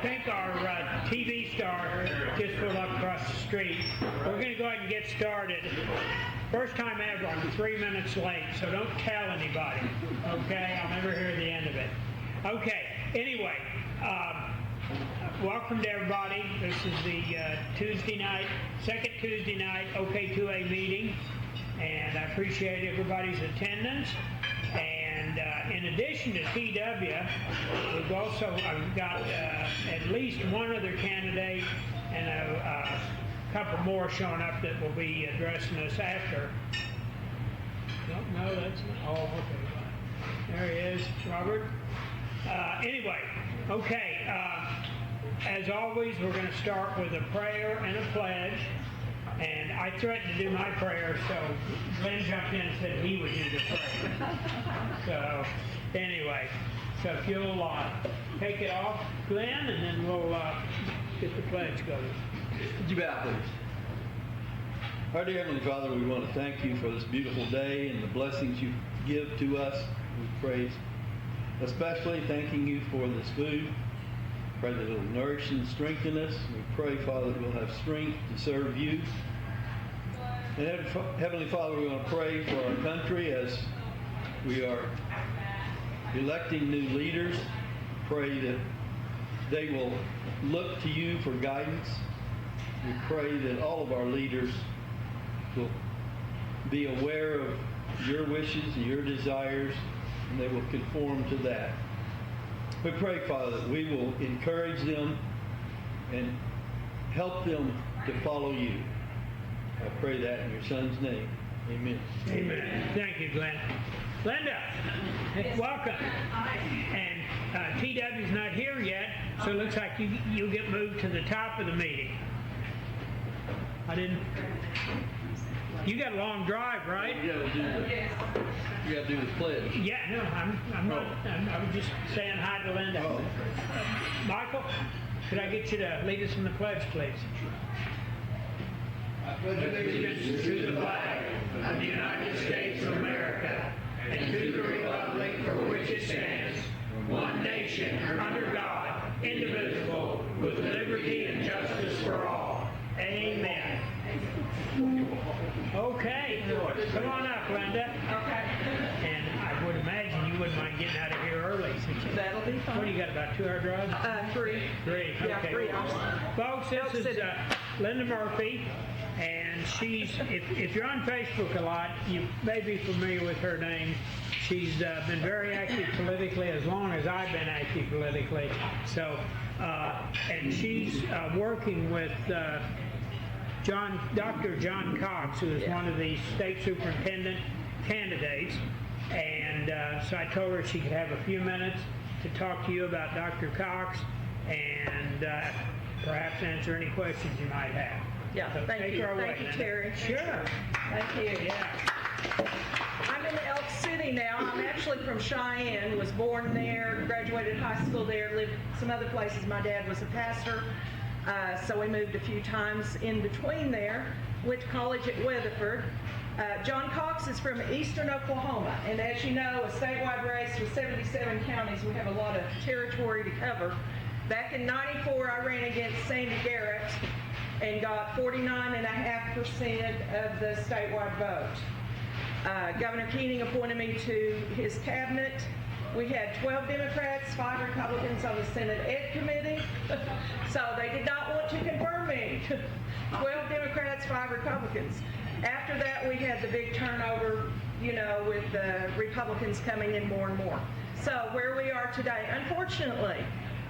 think our TV star just pulled up across the street. We're going to go ahead and get started. First time ever, I'm 3 minutes late, so don't tell anybody, okay? I'll never hear the end of it. Okay, anyway, welcome to everybody. This is the Tuesday night, second Tuesday night OK2A meeting, and I appreciate everybody's attendance. And in addition to TW, we've also got at least one other candidate and a couple more showing up that will be addressing us after. No, that's not. Oh, okay. There he is, Robert. Anyway, okay. As always, we're going to start with a prayer and a pledge. And I threatened to do my prayer, so Glenn jumped in and said he would do the prayer. So, anyway, so if you'll take it off, Glenn, and then we'll get the pledge going. Would you bow, please? Our dear Heavenly Father, we want to thank you for this beautiful day and the blessings you give to us. We praise, especially thanking you for this food. Pray that it will nourish and strengthen us. We pray, Father, that we'll have strength to serve you. And Heavenly Father, we want to pray for our country as we are electing new leaders. Pray that they will look to you for guidance. We pray that all of our leaders will be aware of your wishes and your desires, and they will conform to that. We pray, Father, that we will encourage them and help them to follow you. I pray that in your Son's name. Amen. Amen. Thank you, Glenn. Linda, welcome. And TW's not here yet, so it looks like you get moved to the top of the meeting. You got a long drive, right? You got to do the pledge. Yeah, no, I'm not. I was just saying hi to Linda. Oh. Michael, could I get you to lead us in the pledge, please? I pledge allegiance to the flag of the United States of America and to the republic for which it stands, one nation, under God, indivisible, with liberty and justice for all. Amen. Okay, come on up, Linda. Okay. And I would imagine you wouldn't mind getting out of here early. That'll be fine. What do you got, about 2 hour drive? 3. 3, Yeah, okay. 3 hours. Folks, this is Linda Murphy, and she's, if you're on Facebook a lot, you may be familiar with her name. She's been very active politically as long as I've been active politically. So, and she's working with Dr. John Cox, who is one of the state superintendent candidates. And so I told her she could have a few minutes to talk to you about Dr. Cox and perhaps answer any questions you might have. Yeah, so thank you. Thank you, Terry. Sure. Thank you. Yeah. I'm in Elk City now. I'm actually from Cheyenne, was born there, graduated high school there, lived some other places. My dad was a pastor, so we moved a few times in between there. Went to college at Weatherford. John Cox is from eastern Oklahoma, and as you know, a statewide race with 77 counties, we have a lot of territory to cover. Back in '94, I ran against Sandy Garrett and got 49.5% of the statewide vote. Governor Keating appointed me to his cabinet. We had 12 Democrats, 5 Republicans on the Senate Ed Committee, so they did not want to confirm me. 12 Democrats, 5 Republicans. After that, we had the big turnover, with the Republicans coming in more and more. So where we are today, unfortunately,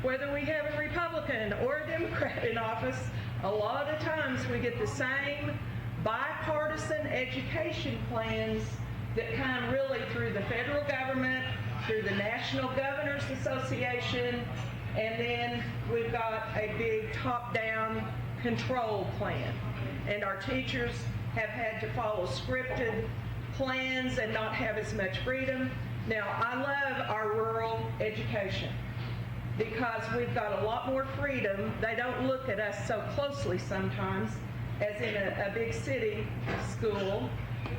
whether we have a Republican or a Democrat in office, a lot of times we get the same bipartisan education plans that come really through the federal government, through the National Governors Association, and then we've got a big top-down control plan. And our teachers have had to follow scripted plans and not have as much freedom. Now, I love our rural education because we've got a lot more freedom. They don't look at us so closely sometimes as in a big city school.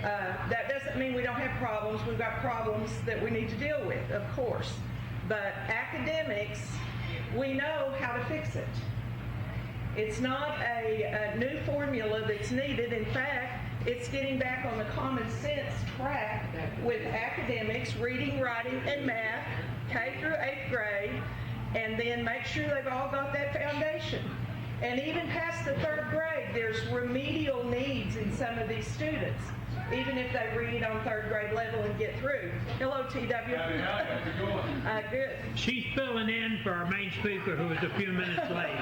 That doesn't mean we don't have problems. We've got problems that we need to deal with, of course. But academics we know how to fix it. It's not a new formula that's needed. In fact, it's getting back on the common sense track with academics, reading, writing, and math, K through 8th grade, and then make sure they've all got that foundation. And even past the 3rd grade, there's remedial needs in some of these students, even if they read on 3rd grade level and get through. Hello, TW. Good. She's filling in for our main speaker who was a few minutes late.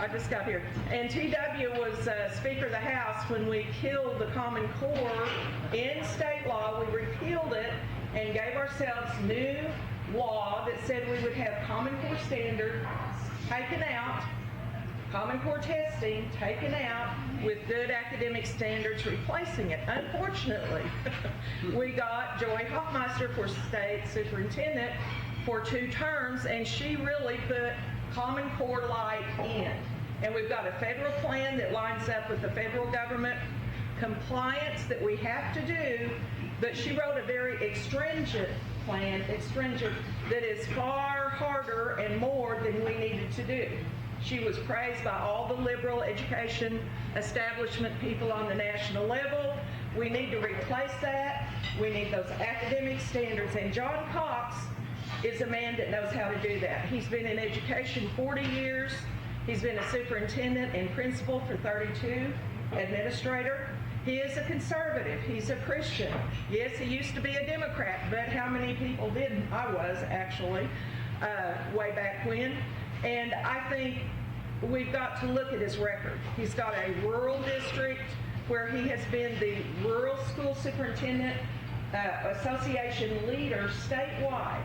I just got here. And TW was Speaker of the House when we killed the Common Core in state law. We repealed it and gave ourselves new law that said we would have Common Core standards taken out, Common Core testing taken out, with good academic standards replacing it. Unfortunately, we got Joy Hoffmeister for state superintendent for 2 terms, and she really put Common Core light in. And we've got a federal plan that lines up with the federal government compliance that we have to do, but she wrote a very extrinsic plan, that is far harder and more than we needed to do. She was praised by all the liberal education establishment people on the national level. We need to replace that. We need those academic standards. And John Cox is a man that knows how to do that. He's been in education 40 years. He's been a superintendent and principal for 32, administrator. He is a conservative. He's a Christian. Yes, he used to be a Democrat, but how many people didn't? I was, actually, way back when. And I think we've got to look at his record. He's got a rural district where he has been the Rural School Superintendent Association leader statewide.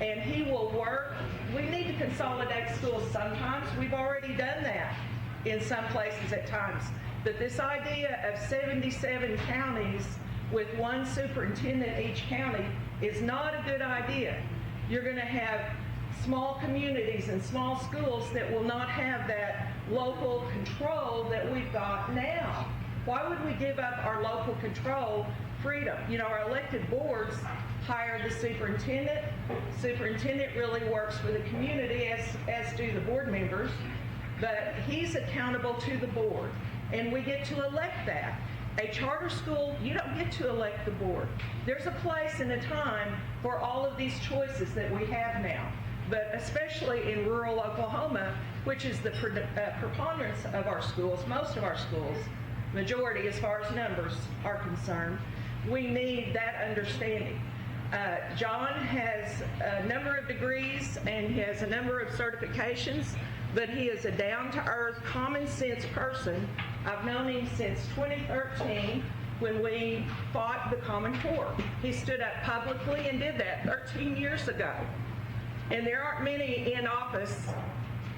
And he will work. We need to consolidate schools sometimes. We've already done that in some places at times. But this idea of 77 counties with one superintendent each county is not a good idea. You're going to have small communities and small schools that will not have that local control that we've got now. Why would we give up our local control freedom? You know, our elected boards hire the superintendent. Superintendent really works for the community, as do the board members, but he's accountable to the board, and we get to elect that. A charter school, you don't get to elect the board. There's a place and a time for all of these choices that we have now, but especially in rural Oklahoma, which is the preponderance of our schools, most of our schools, majority as far as numbers are concerned, we need that understanding. John has a number of degrees and he has a number of certifications, but he is a down-to-earth, common-sense person. I've known him since 2013 when we fought the Common Core. He stood up publicly and did that 13 years ago. And there aren't many in office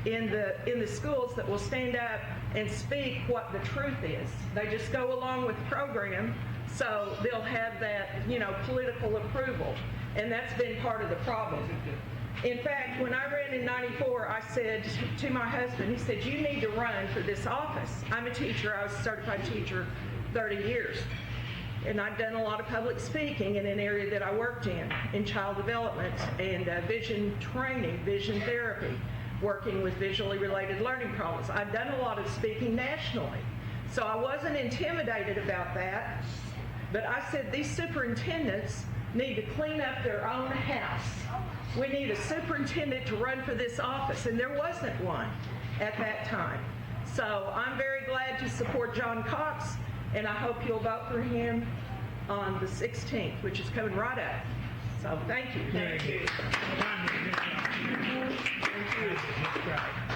in the schools that will stand up and speak what the truth is. They just go along with the program, so they'll have that, political approval. And that's been part of the problem. In fact, when I ran in 94, I said to my husband, he said, you need to run for this office. I'm a teacher. I was a certified teacher 30 years. And I've done a lot of public speaking in an area that I worked in child development and vision training, vision therapy, working with visually related learning problems. I've done a lot of speaking nationally. So I wasn't intimidated about that. But I said these superintendents need to clean up their own house. We need a superintendent to run for this office, and there wasn't one at that time. So I'm very glad to support John Cox, and I hope you'll vote for him on the 16th, which is coming right up. So thank you. Thank you.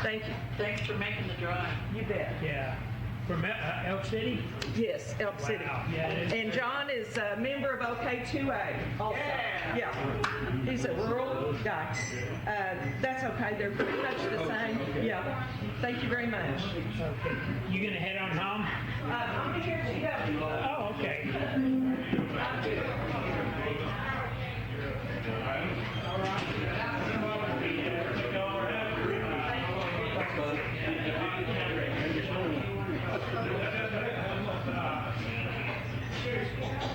Thank you. Thanks for making the drive. You bet. Yeah. From Elk City? Yes, Elk City. Wow. Yeah, it is. And John is a member of OK2A also. Yeah. He's a rural guy. That's okay. They're pretty much the same. Yeah. Thank you very much. Okay. You going to head on home? I'm here to Oh, okay.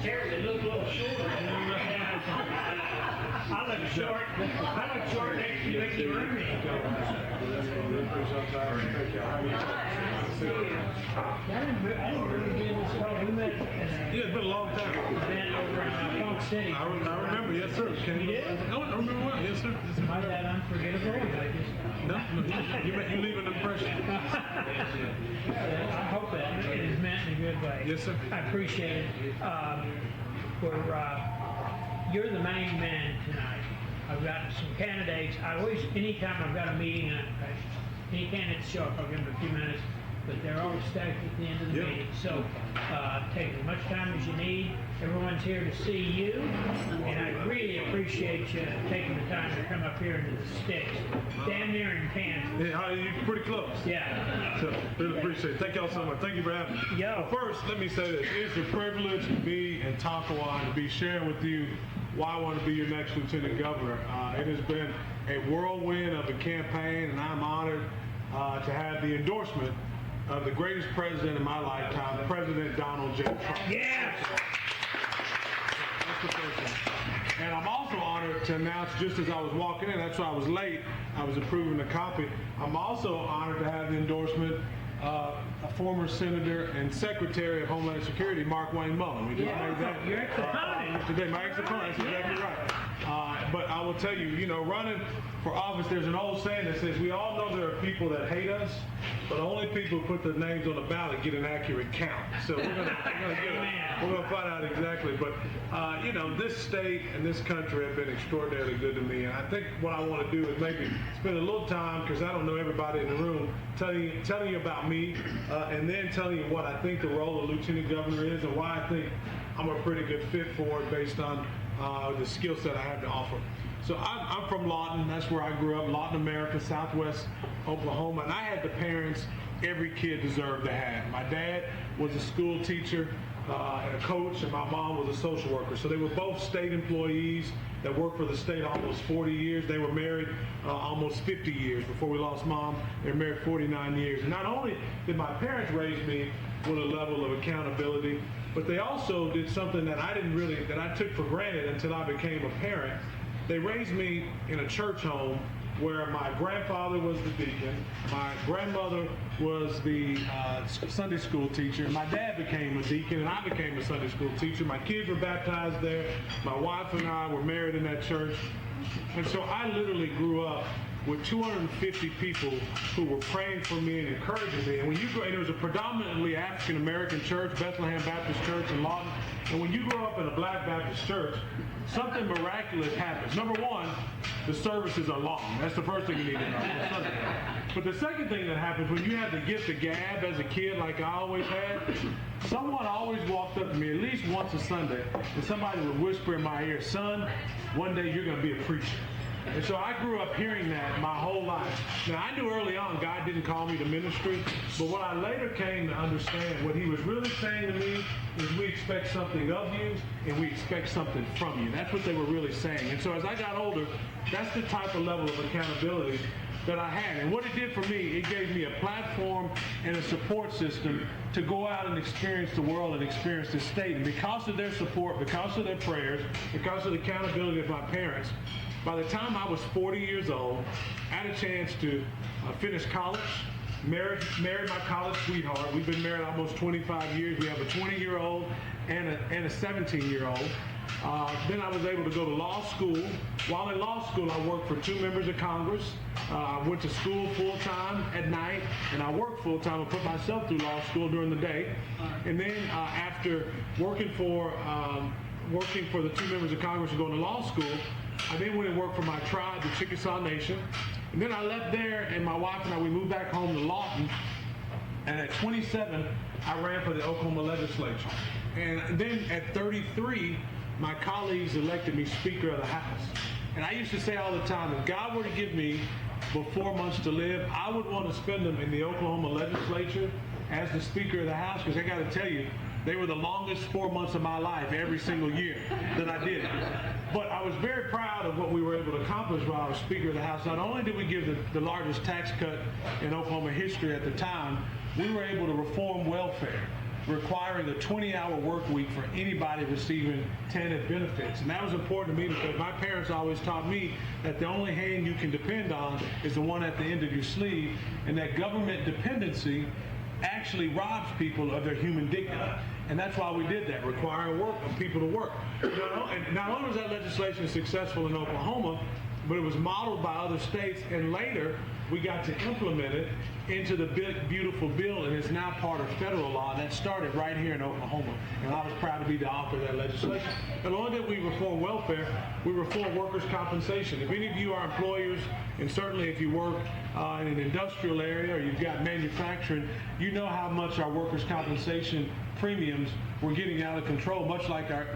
Gary, they look a little shorter. I look How much short next do you think you earned me? I didn't really be in this club. We met at Yeah, it's been a long time. an event over in Funk City. I remember, yes, sir. You did? I remember well, yes, sir. Yes, sir. Am I that unforgettable? I just... No, you leave an impression. I hope that it is meant in a good way. Yes, sir. I appreciate it. You're the main man tonight. I've got some candidates. I always, anytime I've got a meeting, any candidates show up, I'll give them a few minutes, but they're always stacked at the end of the Yep. meeting. So take as much time as you need. Everyone's here to see you, and I really appreciate you taking the time to come up here into the sticks. Damn near in Kansas. Yeah, you're pretty close. Yeah. So, really appreciate it. Thank y'all so much. Thank you for having me. Yo. Well, first, let me say this. It's a privilege to be in Tonkawa and to be sharing with you why I want to be your next Lieutenant Governor. It has been a whirlwind of a campaign, and I'm honored to have the endorsement of the greatest president in my lifetime, President Donald J. Trump. Yes. That's the first thing. And I'm also honored to announce, just as I was walking in, that's why I was late, I was approving the copy. I'm also honored to have the endorsement of a former Senator and Secretary of Homeland Security, Mark Wayne Mullen. We just made that. Your ex-opponent. Today, my ex-opponent, that's exactly right. But I will tell you, running for office, there's an old saying that says, we all know there are people that hate us, but only people who put their names on the ballot get an accurate count. So we're going to find out exactly. But, this state and this country have been extraordinarily good to me. And I think what I want to do is maybe spend a little time, because I don't know everybody in the room, telling you about me, and then telling you what I think the role of Lieutenant Governor is and why I think I'm a pretty good fit for it based on the skill set I have to offer. So I'm from Lawton. That's where I grew up, Lawton, America, Southwest Oklahoma. And I had the parents every kid deserved to have. My dad was a school teacher and a coach, and my mom was a social worker. So they were both state employees that worked for the state almost 40 years. They were married almost 50 years before we lost mom. They were married 49 years. And not only did my parents raise me with a level of accountability, but they also did something that that I took for granted until I became a parent. They raised me in a church home where my grandfather was the deacon, my grandmother was the Sunday school teacher, and my dad became a deacon, and I became a Sunday school teacher. My kids were baptized there. My wife and I were married in that church. And so I literally grew up with 250 people who were praying for me and encouraging me. And when you grow, and it was a predominantly African-American church, Bethlehem Baptist Church in Lawton. And when you grow up in a black Baptist church, something miraculous happens. Number one, the services are long. That's the first thing you need to know. But the second thing that happens when you have the gift of gab as a kid, like I always had, someone always walked up to me at least once a Sunday, and somebody would whisper in my ear, son, one day you're going to be a preacher. And so I grew up hearing that my whole life. Now, I knew early on God didn't call me to ministry, but what I later came to understand, what he was really saying to me is we expect something of you and we expect something from you. That's what they were really saying. And so as I got older, that's the type of level of accountability that I had. And what it did for me, it gave me a platform and a support system to go out and experience the world and experience the state. And because of their support, because of their prayers, because of the accountability of my parents, by the time I was 40 years old, I had a chance to finish college, married my college sweetheart. We've been married almost 25 years. We have a 20-year-old and a 17-year-old. Then I was able to go to law school. While in law school, I worked for 2 members of Congress. I went to school full-time at night, and I worked full-time and put myself through law school during the day. And then after working for the 2 members of Congress and going to law school, I then went and worked for my tribe, the Chickasaw Nation. And then I left there, and my wife and I, we moved back home to Lawton. And at 27, I ran for the Oklahoma legislature. And then at 33, my colleagues elected me Speaker of the House. And I used to say all the time, if God were to give me but 4 months to live, I would want to spend them in the Oklahoma legislature as the Speaker of the House, because I got to tell you, they were the longest 4 months of my life every single year that I did it. But I was very proud of what we were able to accomplish while I was Speaker of the House. Not only did we give the largest tax cut in Oklahoma history at the time, we were able to reform welfare. requiring a 20-hour work week for anybody receiving TANF benefits. And that was important to me because my parents always taught me that the only hand you can depend on is the one at the end of your sleeve, and that government dependency actually robs people of their human dignity. And that's why we did that, requiring people to work. And not only was that legislation successful in Oklahoma, but it was modeled by other states, and later we got to implement it into the big, beautiful bill, and it's now part of federal law, and that started right here in Oklahoma. And I was proud to be the author of that legislation. Not only did we reform welfare, we reform workers' compensation. If any of you are employers, and certainly if you work in an industrial area or you've got manufacturing, you know how much our workers' compensation premiums were getting out of control, much like our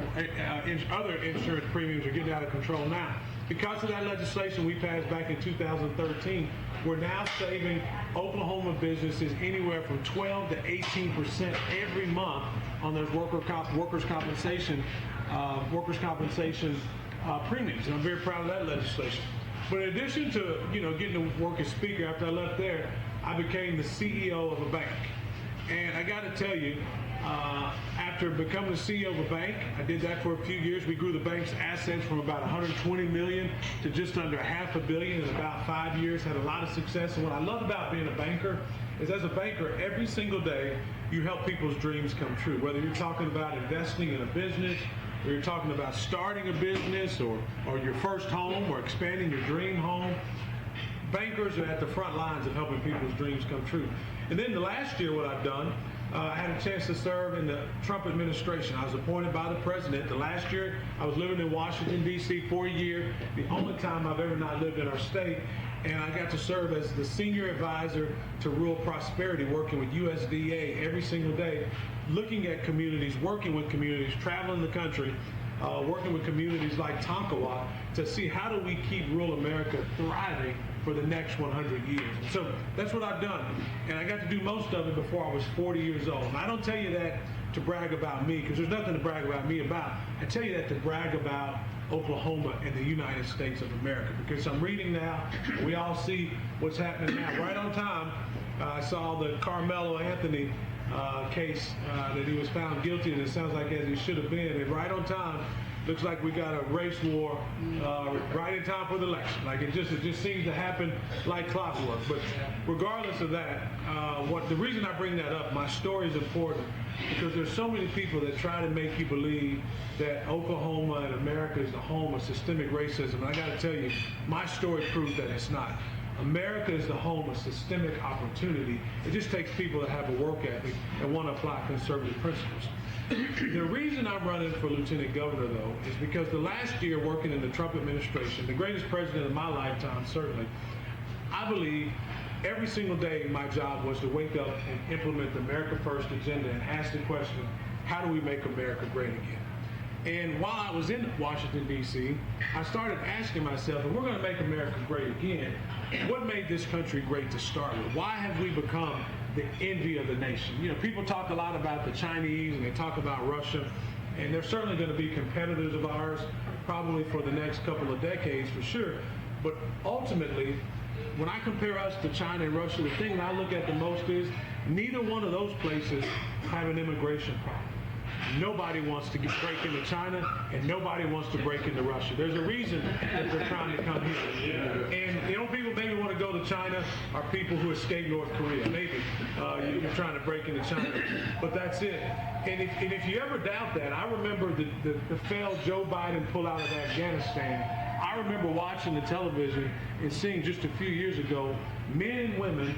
other insurance premiums are getting out of control now. Because of that legislation we passed back in 2013, we're now saving Oklahoma businesses anywhere from 12 to 18% every month on those workers' compensation premiums, and I'm very proud of that legislation. But in addition to getting to work as speaker, after I left there, I became the CEO of a bank, and I got to tell you, after becoming the CEO of a bank, I did that for a few years. We grew the bank's assets from about $120 million to just under $500 million in about 5 years, had a lot of success. And what I love about being a banker is, as a banker, every single day you help people's dreams come true. Whether you're talking about investing in a business, or you're talking about starting a business, or your first home, or expanding your dream home, bankers are at the front lines of helping people's dreams come true. And then the last year, what I've done, I had a chance to serve in the Trump administration. I was appointed by the president. The last year, I was living in Washington, D.C. for a year, the only time I've ever not lived in our state. And I got to serve as the senior advisor to rural prosperity, working with USDA every single day, looking at communities, working with communities, traveling the country, working with communities like Tonkawa to see how do we keep rural America thriving for the next 100 years. So that's what I've done. And I got to do most of it before I was 40 years old. And I don't tell you that to brag about me, because there's nothing to brag about me about. I tell you that to brag about Oklahoma and the United States of America, because I'm reading now, we all see what's happening now. Right on time, I saw the Carmelo Anthony case that he was found guilty, and it sounds like as he should have been. And right on time, looks like we got a race war right in time for the election. Like it just seems to happen like clockwork. But regardless of that, the reason I bring that up, my story is important because there's so many people that try to make you believe that Oklahoma and America is the home of systemic racism. And I got to tell you, my story proves that it's not. America is the home of systemic opportunity. It just takes people that have a work ethic and want to apply conservative principles. The reason I'm running for lieutenant governor, though, is because the last year working in the Trump administration, the greatest president of my lifetime, certainly, I believe every single day my job was to wake up and implement the America First agenda and ask the question, how do we make America great again? And while I was in Washington, D.C., I started asking myself, if we're going to make America great again, what made this country great to start with? Why have we become the envy of the nation? People talk a lot about the Chinese and they talk about Russia, and they're certainly going to be competitors of ours probably for the next couple of decades for sure. But ultimately, when I compare us to China and Russia, the thing that I look at the most is neither one of those places have an immigration problem. Nobody wants to break into China, and nobody wants to break into Russia. There's a reason that they're trying to come here. And the only people maybe want to go to China are people who escaped North Korea. Maybe you're trying to break into China, but that's it. And if you ever doubt that, I remember the failed Joe Biden pull out of Afghanistan. I remember watching the television and seeing just a few years ago men and women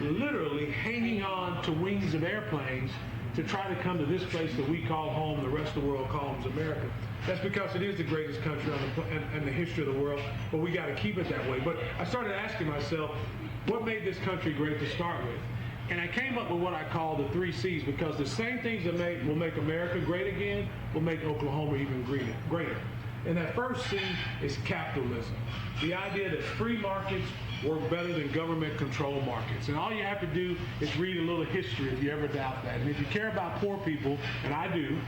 literally hanging on to wings of airplanes to try to come to this place that we call home, the rest of the world calls America. That's because it is the greatest country in the history of the world, but we got to keep it that way. But I started asking myself, what made this country great to start with? And I came up with what I call the 3 C's, because the same things that will make America great again will make Oklahoma even greater. And that first C is capitalism. The idea that free markets work better than government-controlled markets. And all you have to do is read a little history if you ever doubt that. And if you care about poor people, and I do,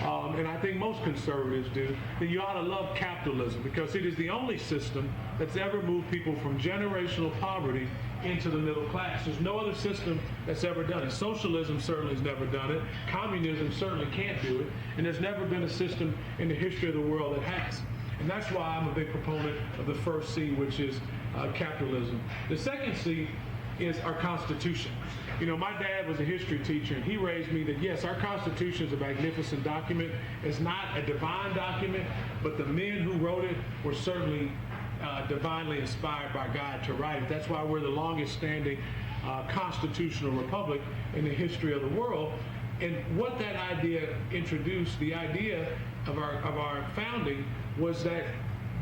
and I think most conservatives do, then you ought to love capitalism, because it is the only system that's ever moved people from generational poverty into the middle class. There's no other system that's ever done it. Socialism certainly has never done it. Communism certainly can't do it. And there's never been a system in the history of the world that has. And that's why I'm a big proponent of the first C, which is capitalism. The second C is our Constitution. You know, my dad was a history teacher, and he raised me that, yes, our Constitution is a magnificent document. It's not a divine document, but the men who wrote it were certainly divinely inspired by God to write it. That's why we're the longest standing constitutional republic in the history of the world. And what that idea introduced, the idea of our founding, was that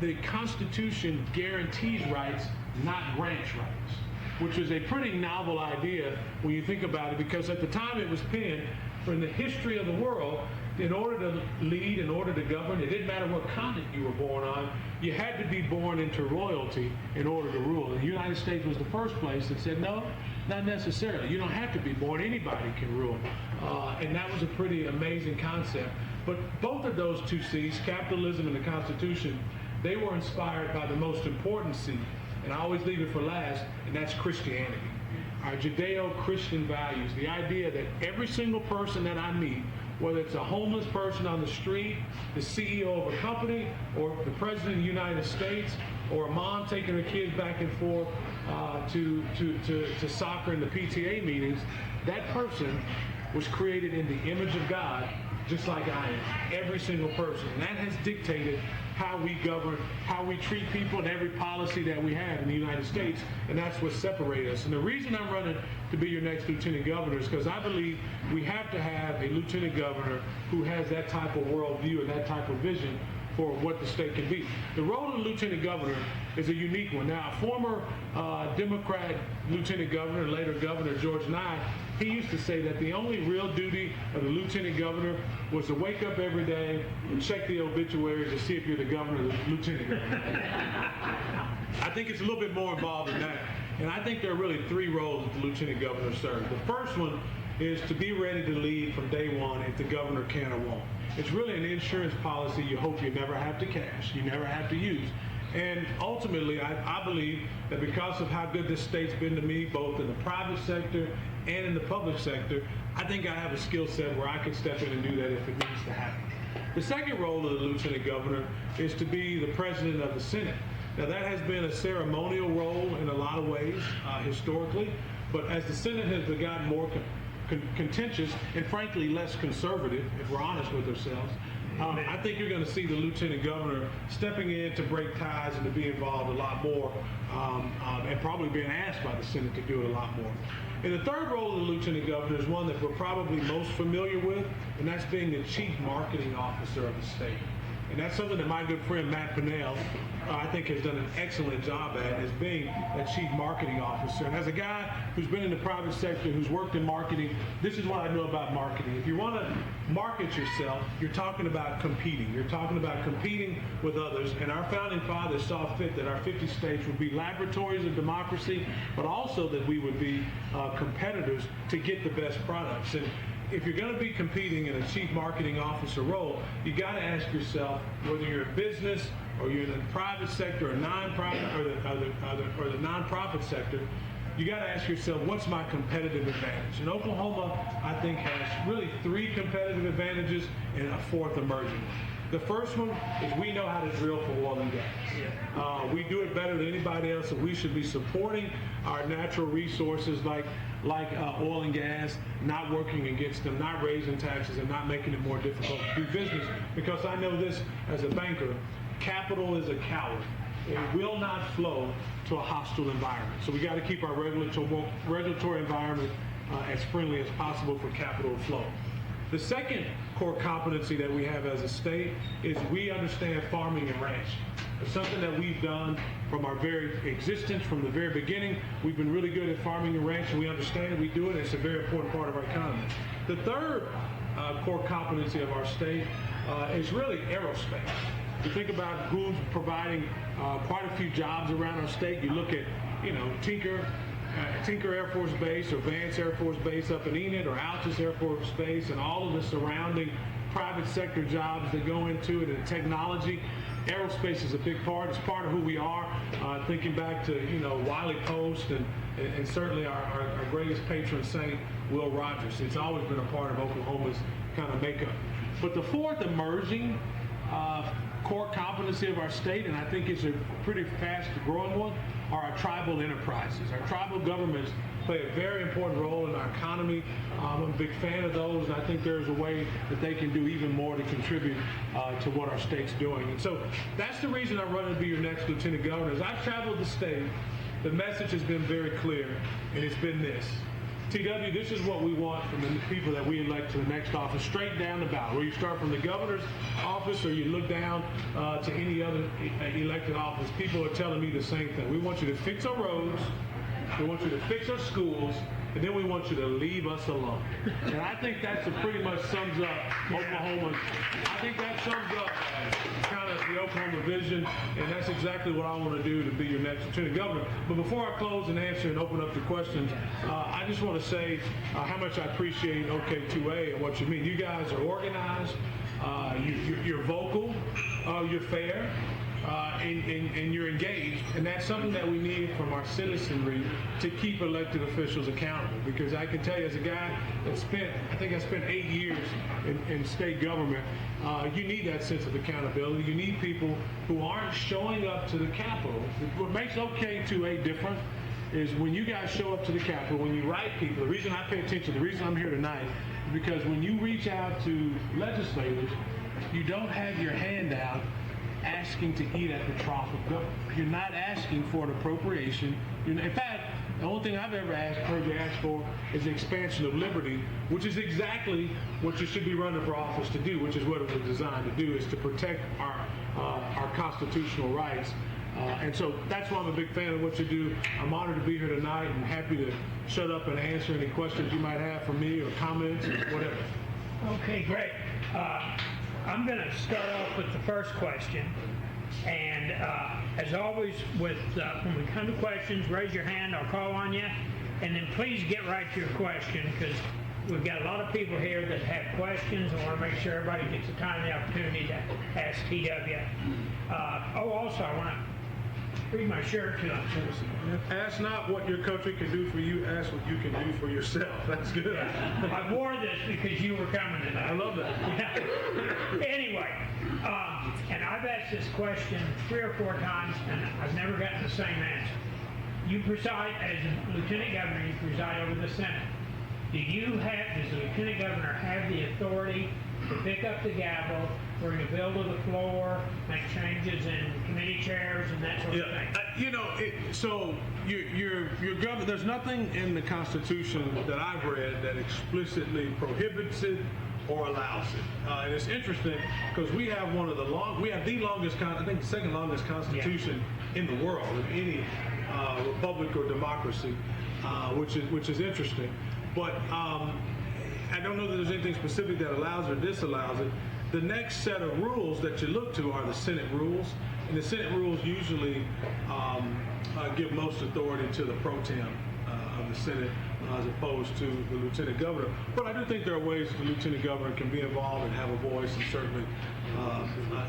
the Constitution guarantees rights, not grants rights, which is a pretty novel idea when you think about it, because at the time it was penned, for in the history of the world, in order to lead, in order to govern, it didn't matter what continent you were born on, you had to be born into royalty in order to rule. And the United States was the first place that said, no, not necessarily. You don't have to be born. Anybody can rule. And that was a pretty amazing concept. But both of those two C's, capitalism and the Constitution, they were inspired by the most important C, and I always leave it for last, and that's Christianity. Our Judeo-Christian values, the idea that every single person that I meet, whether it's a homeless person on the street, the CEO of a company, or the President of the United States, or a mom taking her kids back and forth to soccer and the PTA meetings, that person was created in the image of God, just like I am, every single person. And that has dictated how we govern, how we treat people, and every policy that we have in the United States, and that's what separates us. And the reason I'm running to be your next lieutenant governor is because I believe we have to have a lieutenant governor who has that type of worldview and that type of vision for what the state can be. The role of the lieutenant governor is a unique one. Now, a former Democrat lieutenant governor, later Governor George Nye, he used to say that the only real duty of the lieutenant governor was to wake up every day and check the obituaries to see if you're the governor or the lieutenant governor. I think it's a little bit more involved than that. And I think there are really three roles that the lieutenant governor serves. The first one is to be ready to lead from day one if the governor can or won't. It's really an insurance policy you hope you never have to cash, you never have to use. And ultimately, I believe that because of how good this state's been to me, both in the private sector and in the public sector, I think I have a skill set where I can step in and do that if it needs to happen. The second role of the lieutenant governor is to be the president of the Senate. Now, that has been a ceremonial role in a lot of ways historically, but as the Senate has gotten more contentious and frankly less conservative, if we're honest with ourselves, I think you're going to see the lieutenant governor stepping in to break ties and to be involved a lot more, and probably being asked by the Senate to do it a lot more. And the third role of the lieutenant governor is one that we're probably most familiar with, and that's being the chief marketing officer of the state. And that's something that my good friend Matt Pinnell, I think, has done an excellent job at, is being a chief marketing officer. And as a guy who's been in the private sector, who's worked in marketing, this is what I know about marketing. If you want to market yourself, you're talking about competing. You're talking about competing with others. And our founding fathers saw fit that our 50 states would be laboratories of democracy, but also that we would be competitors to get the best products. And if you're going to be competing in a chief marketing officer role, you got to ask yourself, whether you're in business or you're in the private sector or nonprofit or the nonprofit sector, you got to ask yourself, what's my competitive advantage? And Oklahoma, I think, has really three competitive advantages and a fourth emerging one. The first one is we know how to drill for oil and gas. We do it better than anybody else, and we should be supporting our natural resources like oil and gas, not working against them, not raising taxes, and not making it more difficult to do business. Because I know this as a banker, capital is a coward. It will not flow to a hostile environment. So we got to keep our regulatory environment as friendly as possible for capital to flow. The second core competency that we have as a state is we understand farming and ranching. It's something that we've done from our very existence, from the very beginning. We've been really good at farming and ranching. We understand it, we do it, it's a very important part of our economy. The third core competency of our state is really aerospace. You think about who's providing quite a few jobs around our state. You look at, Tinker Air Force Base or Vance Air Force Base up in Enid, or Altus Air Force Base, and all of the surrounding private sector jobs that go into it, and technology. Aerospace is a big part. It's part of who we are. Thinking back to, Wiley Post and certainly our greatest patron saint, Will Rogers. It's always been a part of Oklahoma's kind of makeup. But the fourth emerging core competency of our state, and I think it's a pretty fast growing one, are our tribal enterprises. Our tribal governments play a very important role in our economy. I'm a big fan of those, and I think there's a way that they can do even more to contribute to what our state's doing. And so that's the reason I'm running to be your next lieutenant governor. As I've traveled the state, the message has been very clear, and it's been this. TW, this is what we want from the people that we elect to the next office, straight down the ballot. Where you start from the governor's office or you look down to any other elected office, people are telling me the same thing. We want you to fix our roads, we want you to fix our schools, and then we want you to leave us alone. And I think that's pretty much sums up Oklahoma. I think that sums up kind of the Oklahoma vision, and that's exactly what I want to do to be your next lieutenant governor. But before I close and answer and open up to questions, I just want to say how much I appreciate OK2A and what you mean. You guys are organized, you're vocal, you're fair. And you're engaged, and that's something that we need from our citizenry to keep elected officials accountable. Because I can tell you, as a guy that I spent 8 years in state government, you need that sense of accountability. You need people who aren't showing up to the Capitol. What makes OK2A different is when you guys show up to the Capitol, when you write people. The reason I pay attention, the reason I'm here tonight, is because when you reach out to legislators, you don't have your hand out asking to eat at the trough of government. You're not asking for an appropriation. In fact, the only thing I've ever heard you ask for is the expansion of liberty, which is exactly what you should be running for office to do, which is what it was designed to do, is to protect our constitutional rights. And so that's why I'm a big fan of what you do. I'm honored to be here tonight and happy to shut up and answer any questions you might have for me or comments or whatever. Okay, great. I'm going to start off with the first question. And as always, when we come to questions, raise your hand, I'll call on you. And then please get right to your question, because we've got a lot of people here that have questions. I want to make sure everybody gets the time and the opportunity to ask TW. Also, I want to read my shirt to them. Ask not what your country can do for you, ask what you can do for yourself. That's good. I wore this because you were coming tonight. I love that. Yeah. Anyway, and I've asked this question 3 or 4 times, and I've never gotten the same answer. You preside, as a lieutenant governor, you preside over the Senate. Does the lieutenant governor have the authority to pick up the gavel, bring a bill to the floor, make changes in committee chairs and that sort of thing? So your governor, there's nothing in the Constitution that I've read that explicitly prohibits it or allows it. And it's interesting because we have the longest, I think the second longest Constitution in the world, of any republic or democracy, which is interesting. But I don't know that there's anything specific that allows or disallows it. The next set of rules that you look to are the Senate rules, and the Senate rules usually give most authority to the pro tem of the Senate as opposed to the lieutenant governor. But I do think there are ways the lieutenant governor can be involved and have a voice and certainly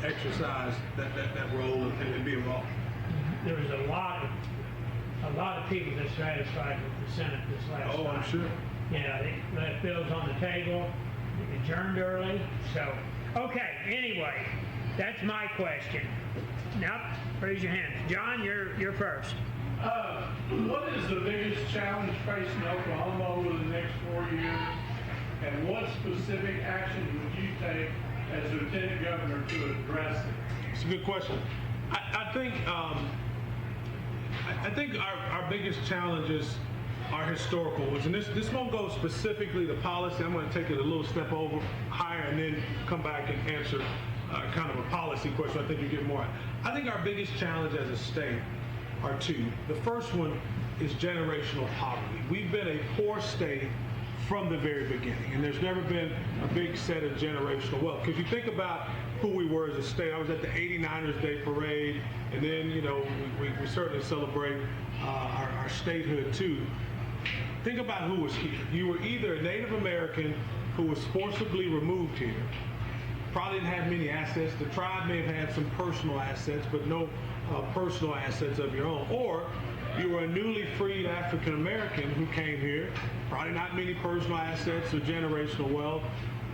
exercise that role and be involved. There was a lot of people dissatisfied with the Senate this last time. Oh, I'm sure. They left bills on the table, adjourned early. So, okay, anyway, that's my question. Now, raise your hand. John, you're first. What is the biggest challenge facing Oklahoma over the next 4 years, and what specific action would you take as Lieutenant Governor to address it? It's a good question. I think our biggest challenges are historical ones, and this won't go specifically to policy. I'm going to take it a little step over higher and then come back and answer kind of a policy question. I think you get more. I think our biggest challenge as a state are 2. The first one is generational poverty. We've been a poor state from the very beginning, and there's never been a big set of generational wealth. Because you think about who we were as a state. I was at the 89ers Day Parade, and then, we certainly celebrate our statehood too. Think about who was here. You were either a Native American who was forcibly removed here, probably didn't have many assets. The tribe may have had some personal assets, but no personal assets of your own. Or you were a newly freed African American who came here, probably not many personal assets or generational wealth.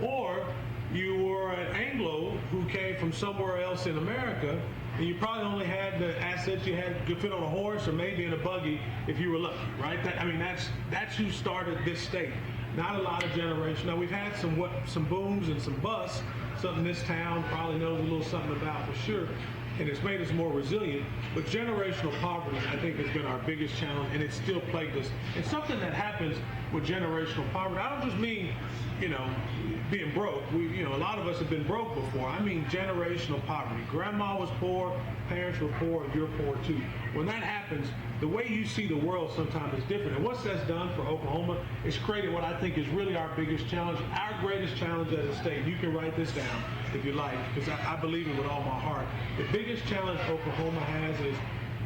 Or you were an Anglo who came from somewhere else in America, and you probably only had the assets you had could fit on a horse or maybe in a buggy if you were lucky, right? That's who started this state. Not a lot of generation. Now we've had some booms and some busts, something this town probably knows a little something about for sure, and it's made us more resilient. But generational poverty, I think, has been our biggest challenge, and it's still plagued us. It's something that happens with generational poverty. I don't just mean, being broke. A lot of us have been broke before. I mean generational poverty. Grandma was poor, parents were poor, and you're poor too. When that happens, the way you see the world sometimes is different. And what that's done for Oklahoma is created what I think is really our biggest challenge, our greatest challenge as a state. You can write this down if you like, because I believe it with all my heart. The biggest challenge Oklahoma has is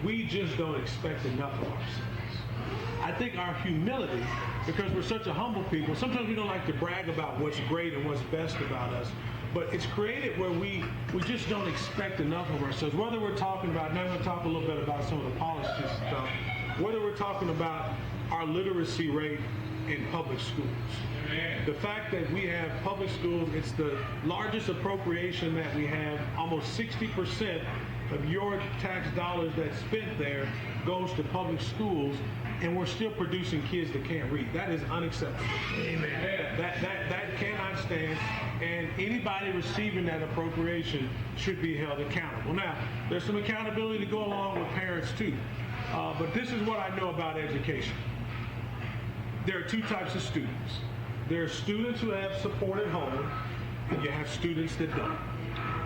we just don't expect enough of ourselves. I think our humility, because we're such a humble people, sometimes we don't like to brag about what's great and what's best about us, but it's created where we just don't expect enough of ourselves. Whether we're talking about, now I'm going to talk a little bit about some of the policy stuff, whether we're talking about our literacy rate in public schools. The fact that we have public schools, it's the largest appropriation that we have. Almost 60% of your tax dollars that's spent there goes to public schools, and we're still producing kids that can't read. That is unacceptable. Amen. That cannot stand, and anybody receiving that appropriation should be held accountable. Now, there's some accountability to go along with parents too, but this is what I know about education. There are two types of students. There are students who have support at home, and you have students that don't.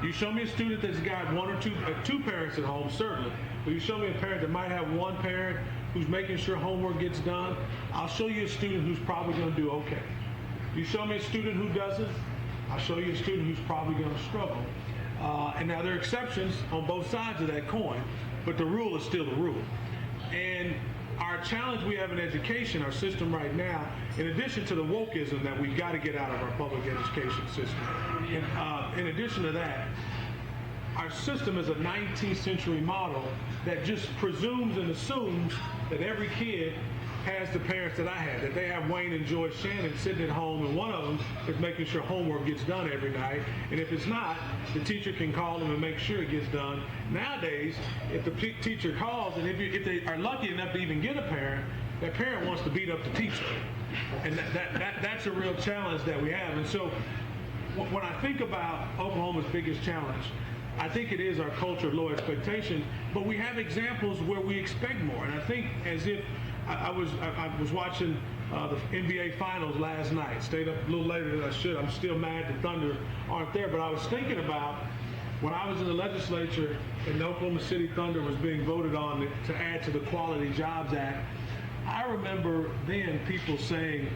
You show me a student that's got one or two parents at home, certainly, but you show me a parent that might have one parent who's making sure homework gets done, I'll show you a student who's probably going to do okay. You show me a student who doesn't, I'll show you a student who's probably going to struggle. And now there are exceptions on both sides of that coin, but the rule is still the rule. And our challenge we have in education, our system right now, in addition to the wokeism that we've got to get out of our public education system, and in addition to that, our system is a 19th century model that just presumes and assumes that every kid has the parents that I had, that they have Wayne and Joyce Shannon sitting at home, and one of them is making sure homework gets done every night, and if it's not, the teacher can call them and make sure it gets done. Nowadays, if the teacher calls, and if they are lucky enough to even get a parent, that parent wants to beat up the teacher. And that's a real challenge that we have. And so when I think about Oklahoma's biggest challenge, I think it is our culture of low expectation, but we have examples where we expect more. And I think as if I was watching the NBA Finals last night, stayed up a little later than I should. I'm still mad the Thunder aren't there, but I was thinking about when I was in the legislature and the Oklahoma City Thunder was being voted on to add to the Quality Jobs Act. I remember then people saying,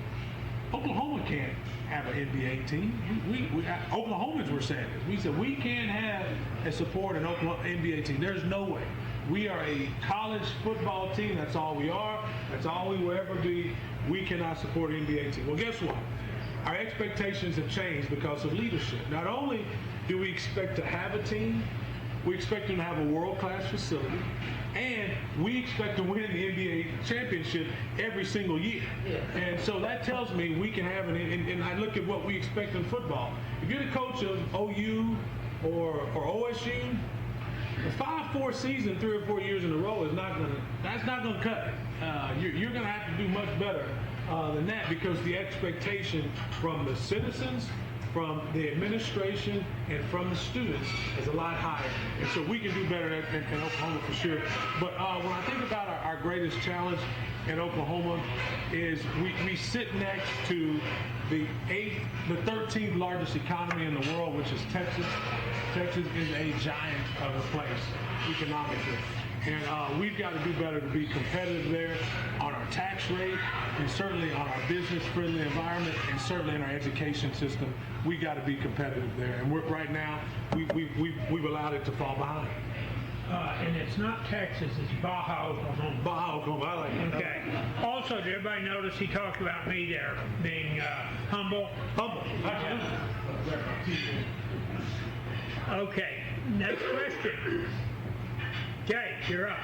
Oklahoma can't have an NBA team. Oklahomans were saying this. We said, we can't have and support an Oklahoma NBA team. There's no way. We are a college football team. That's all we are. That's all we will ever be. We cannot support an NBA team. Well, guess what? Our expectations have changed because of leadership. Not only do we expect to have a team, we expect them to have a world-class facility, and we expect to win the NBA championship every single year. Yeah. And so that tells me we can have and I look at what we expect in football. If you're the coach of OU or OSU, a 5-4 season 3 or 4 years in a row is not gonna cut it. You're gonna have to do much better than that, because the expectation from the citizens, from the administration, and from the students is a lot higher. And so we can do better in Oklahoma for sure. But when I think about our greatest challenge in Oklahoma is we sit next to the 13th largest economy in the world, which is Texas. Texas is a giant of a place economically. And we've got to do better to be competitive there on our tax rate, and certainly on our business-friendly environment, and certainly in our education system. We've got to be competitive there. And right now, we've allowed it to fall behind. And it's not Texas, it's Baja, Oklahoma. Baja, Oklahoma, I like that. Okay. Also, did everybody notice he talked about me there being humble? Humble, absolutely. Okay, next question. Jay, you're up.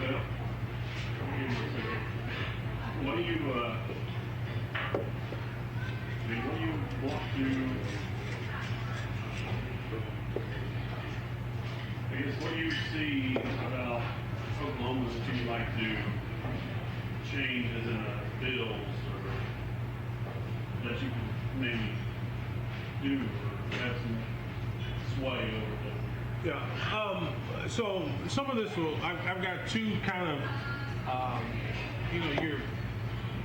Well, what do you want to, I guess, what do you see about Oklahoma that you'd like to change as in bills or that you can maybe do or have some sway over the Yeah. So some of this will. I've got two kind of.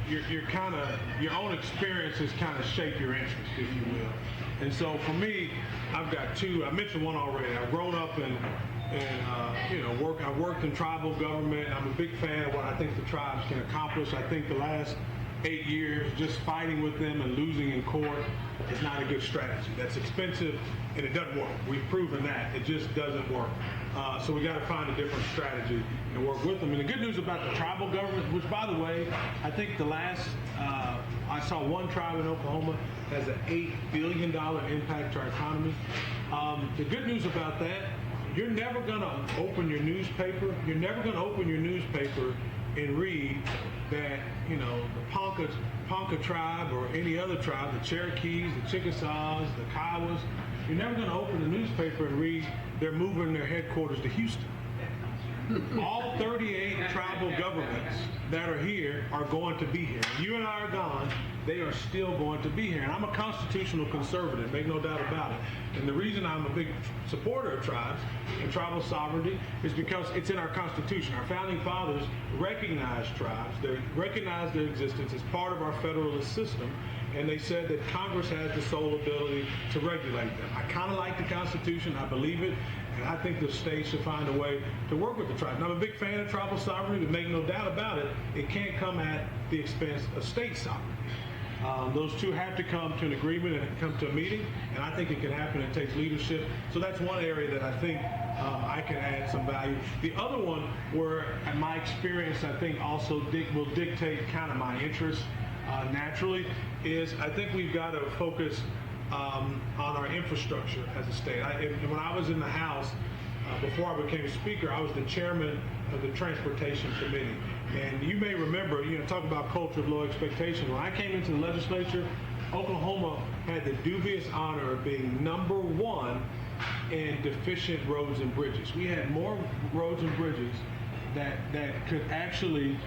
Your kind of your own experiences kind of shape your interest, if you will. And so for me, I've got two. I mentioned one already. I've grown up in I've worked in tribal government. I'm a big fan of what I think the tribes can accomplish. I think the last 8 years, just fighting with them and losing in court is not a good strategy. That's expensive and it doesn't work. We've proven that. It just doesn't work. So we got to find a different strategy and work with them. And the good news about the tribal government, which by the way, I think the last, I saw one tribe in Oklahoma has an $8 billion impact to our economy. The good news about that, you're never going to open your newspaper. You're never going to open your newspaper and read that, the Ponca tribe or any other tribe, the Cherokees, the Chickasaws, the Kiowas, you're never going to open the newspaper and read they're moving their headquarters to Houston. All 38 tribal governments that are here are going to be here. You and I are gone. They are still going to be here. And I'm a constitutional conservative, make no doubt about it. And the reason I'm a big supporter of tribes and tribal sovereignty is because it's in our Constitution. Our founding fathers recognized tribes. They recognized their existence as part of our federalist system. And they said that Congress has the sole ability to regulate them. I kind of like the Constitution. I believe it. And I think the state should find a way to work with the tribes. And I'm a big fan of tribal sovereignty, but make no doubt about it, it can't come at the expense of state sovereignty. Those two have to come to an agreement and come to a meeting, and I think it can happen. It takes leadership. So that's one area that I think I can add some value. The other one, where my experience I think also will dictate kind of my interest naturally, is I think we've got to focus on our infrastructure as a state. When I was in the House, before I became Speaker, I was the chairman of the Transportation Committee. And you may remember, talk about culture of low expectation. When I came into the legislature, Oklahoma had the dubious honor of being #1 in deficient roads and bridges. We had more roads and bridges that could actually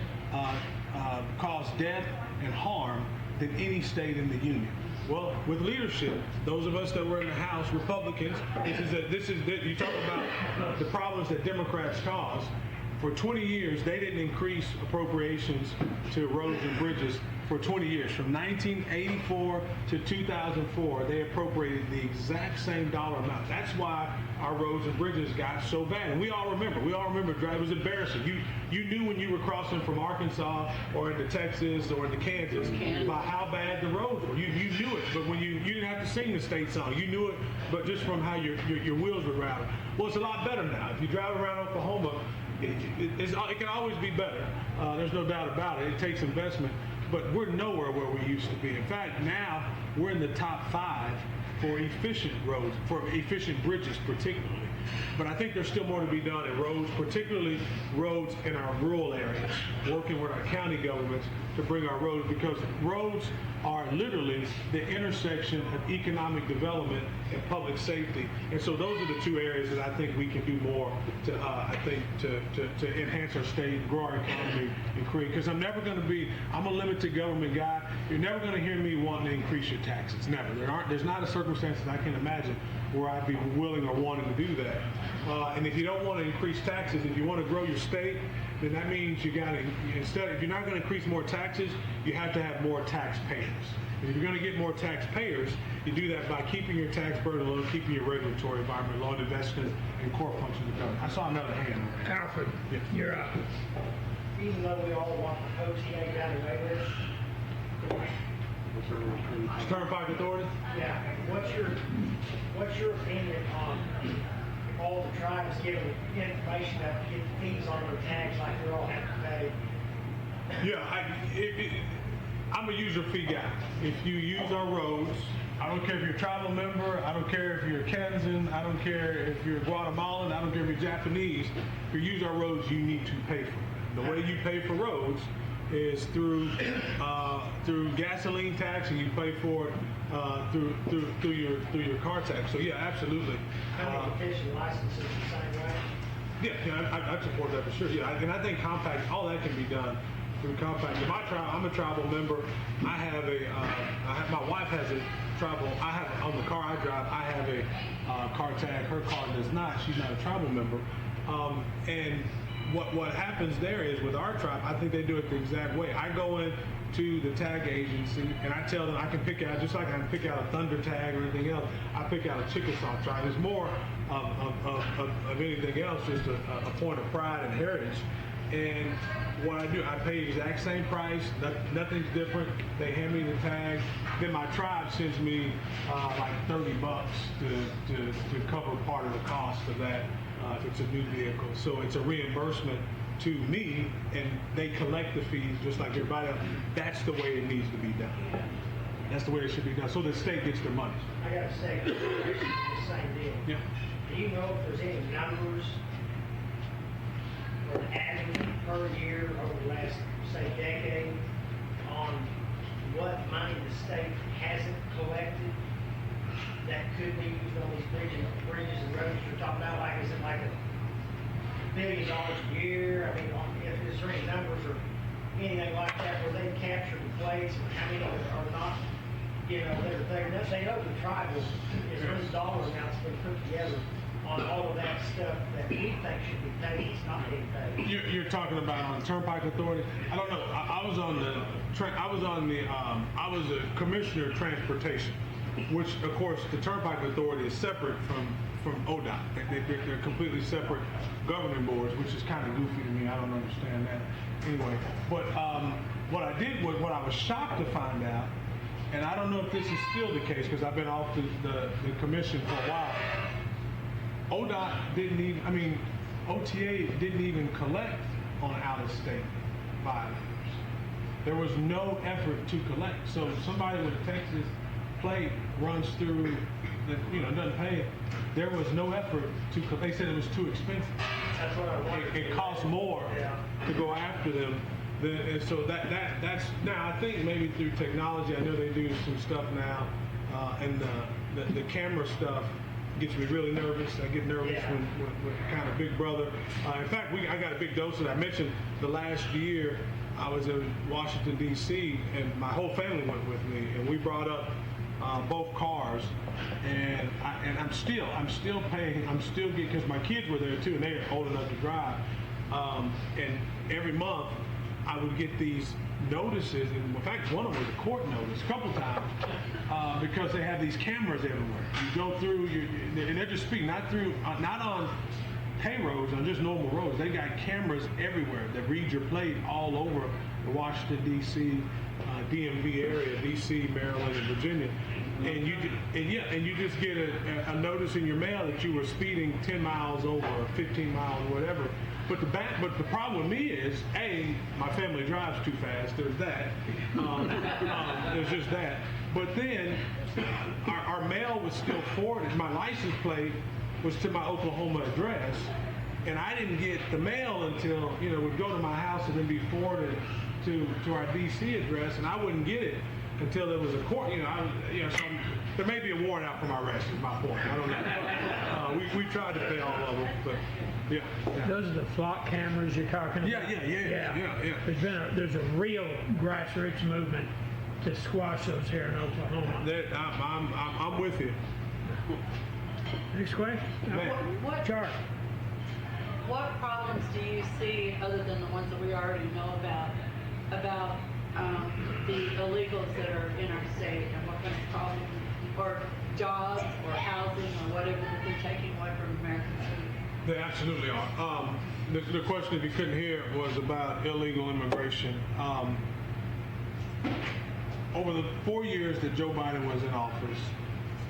cause death and harm than any state in the union. Well, with leadership, those of us that were in the House, Republicans, you talk about the problems that Democrats cause. For 20 years, they didn't increase appropriations to roads and bridges for 20 years. From 1984 to 2004, they appropriated the exact same dollar amount. That's why our roads and bridges got so bad. And we all remember, it was embarrassing. You knew when you were crossing from Arkansas or into Texas or into Kansas by how bad the roads were. You knew it, but when you didn't have to sing the state song. You knew it, but just from how your wheels would rattle. Well, it's a lot better now. If you drive around Oklahoma, it can always be better. There's no doubt about it. It takes investment, but we're nowhere where we used to be. In fact, now we're in the top 5 for efficient roads, for efficient bridges particularly. But I think there's still more to be done in roads, particularly roads in our rural areas, working with our county governments to bring our roads, because roads are literally the intersection of economic development and public safety. And so those are the two areas that I think we can do more to, to enhance our state, and grow our economy, and create. Because I'm a limited government guy. You're never going to hear me wanting to increase your taxes. Never. There's not a circumstance that I can imagine where I'd be willing or wanting to do that. And if you don't want to increase taxes, if you want to grow your state, then that means if you're not going to increase more taxes, you have to have more taxpayers. And if you're going to get more taxpayers, you do that by keeping your tax burden low, keeping your regulatory environment low, and investing in core functions of government. I saw another hand. Alfred, you're up. Even though we all want the OTA down the way Turnpike Authority? yeah, what's your opinion on all the tribes giving information that get fees on their tags like we all have to pay? Yeah, I'm a user fee guy. If you use our roads I don't care if you're a tribal member, I don't care if you're Kansan, I don't care if you're Guatemalan, I don't care if you're Japanese. If you use our roads, you need to pay for it. The way you pay for roads is through gasoline tax, and you pay for it through your car tax. So yeah, absolutely. Competition licenses the same way. Yeah, I support that for sure. Yeah, and I think compact, all that can be done through compact. In my tribe, I'm a tribal member. My wife has a tribal. I have on the car I drive. I have a car tag. Her car does not. She's not a tribal member. And what happens there is with our tribe, I think they do it the exact way. I go in to the tag agency and I tell them I can pick out, just like I can pick out a Thunder tag or anything else, I pick out a Chickasaw tag. It's more of anything else, just a point of pride and heritage. And what I do, I pay the exact same price, nothing's different. They hand me the tag, then my tribe sends me like $30 to cover part of the cost of that if it's a new vehicle. So it's a reimbursement to me, and they collect the fees just like everybody else. That's the way it needs to be done. That's the way it should be done, so the state gets their money. I gotta say, it's the same deal. Yeah. Do you know if there's any numbers or average per year over the last, say, decade on what money the state hasn't collected that could be used on these bridges and roads you're talking about? Like, is it like $1 billion a year? I mean, if there's any numbers or anything like that where they capture the plates, how many are not, you know, they know the tribe is those dollar amounts been put together on all of that stuff that we think should be paid, it's not being paid. You're talking about on Turnpike Authority? I don't know. I was a commissioner of transportation, which of course the Turnpike Authority is separate from ODOT. They're completely separate governing boards, which is kind of goofy to me. I don't understand that. Anyway, but what I did was, what I was shocked to find out, and I don't know if this is still the case because I've been off the commission for a while. ODOT didn't even, OTA didn't even collect on out-of-state violators. There was no effort to collect. So somebody with a Texas plate runs through, doesn't pay it. There was no effort to collect. They said it was too expensive. That's what I wanted. It costs more to go after them. And so that's now, I think maybe through technology, I know they do some stuff now, and the camera stuff gets me really nervous. I get nervous when kind of big brother. In fact, I got a big dose of that. I mentioned the last year I was in Washington, D.C., and my whole family went with me, and we brought up both cars, and I'm still paying. I'm still getting, because my kids were there too, and they're old enough to drive. And every month I would get these notices, and in fact one of them was a court notice a couple times, because they have these cameras everywhere. You go through, and they're just speaking, not on pay roads, on just normal roads. They got cameras everywhere that read your plate all over the Washington, D.C., DMV area, D.C., Maryland, and Virginia. And you just get a notice in your mail that you were speeding 10 miles over, or 15 miles, or whatever. But the problem with me is, A, my family drives too fast. There's that. There's just that. But then our mail was still forwarded. My license plate was to my Oklahoma address, and I didn't get the mail until would go to my house and then be forwarded to our D.C. address, and I wouldn't get it until there was a court. So there may be a warrant out for my arrest. Is my point. I don't know. We tried to pay all of them, but yeah. Those are the flock cameras you're talking about? Yeah. There's a real grassroots movement to squash those here in Oklahoma. I'm with you. Next question? Charlie. What problems do you see, other than the ones that we already know about the illegals that are in our state, and what kind of problems, or jobs, or housing, or whatever that they're taking away from American citizens? They absolutely are. The question, if you couldn't hear, was about illegal immigration. Over the 4 years that Joe Biden was in office,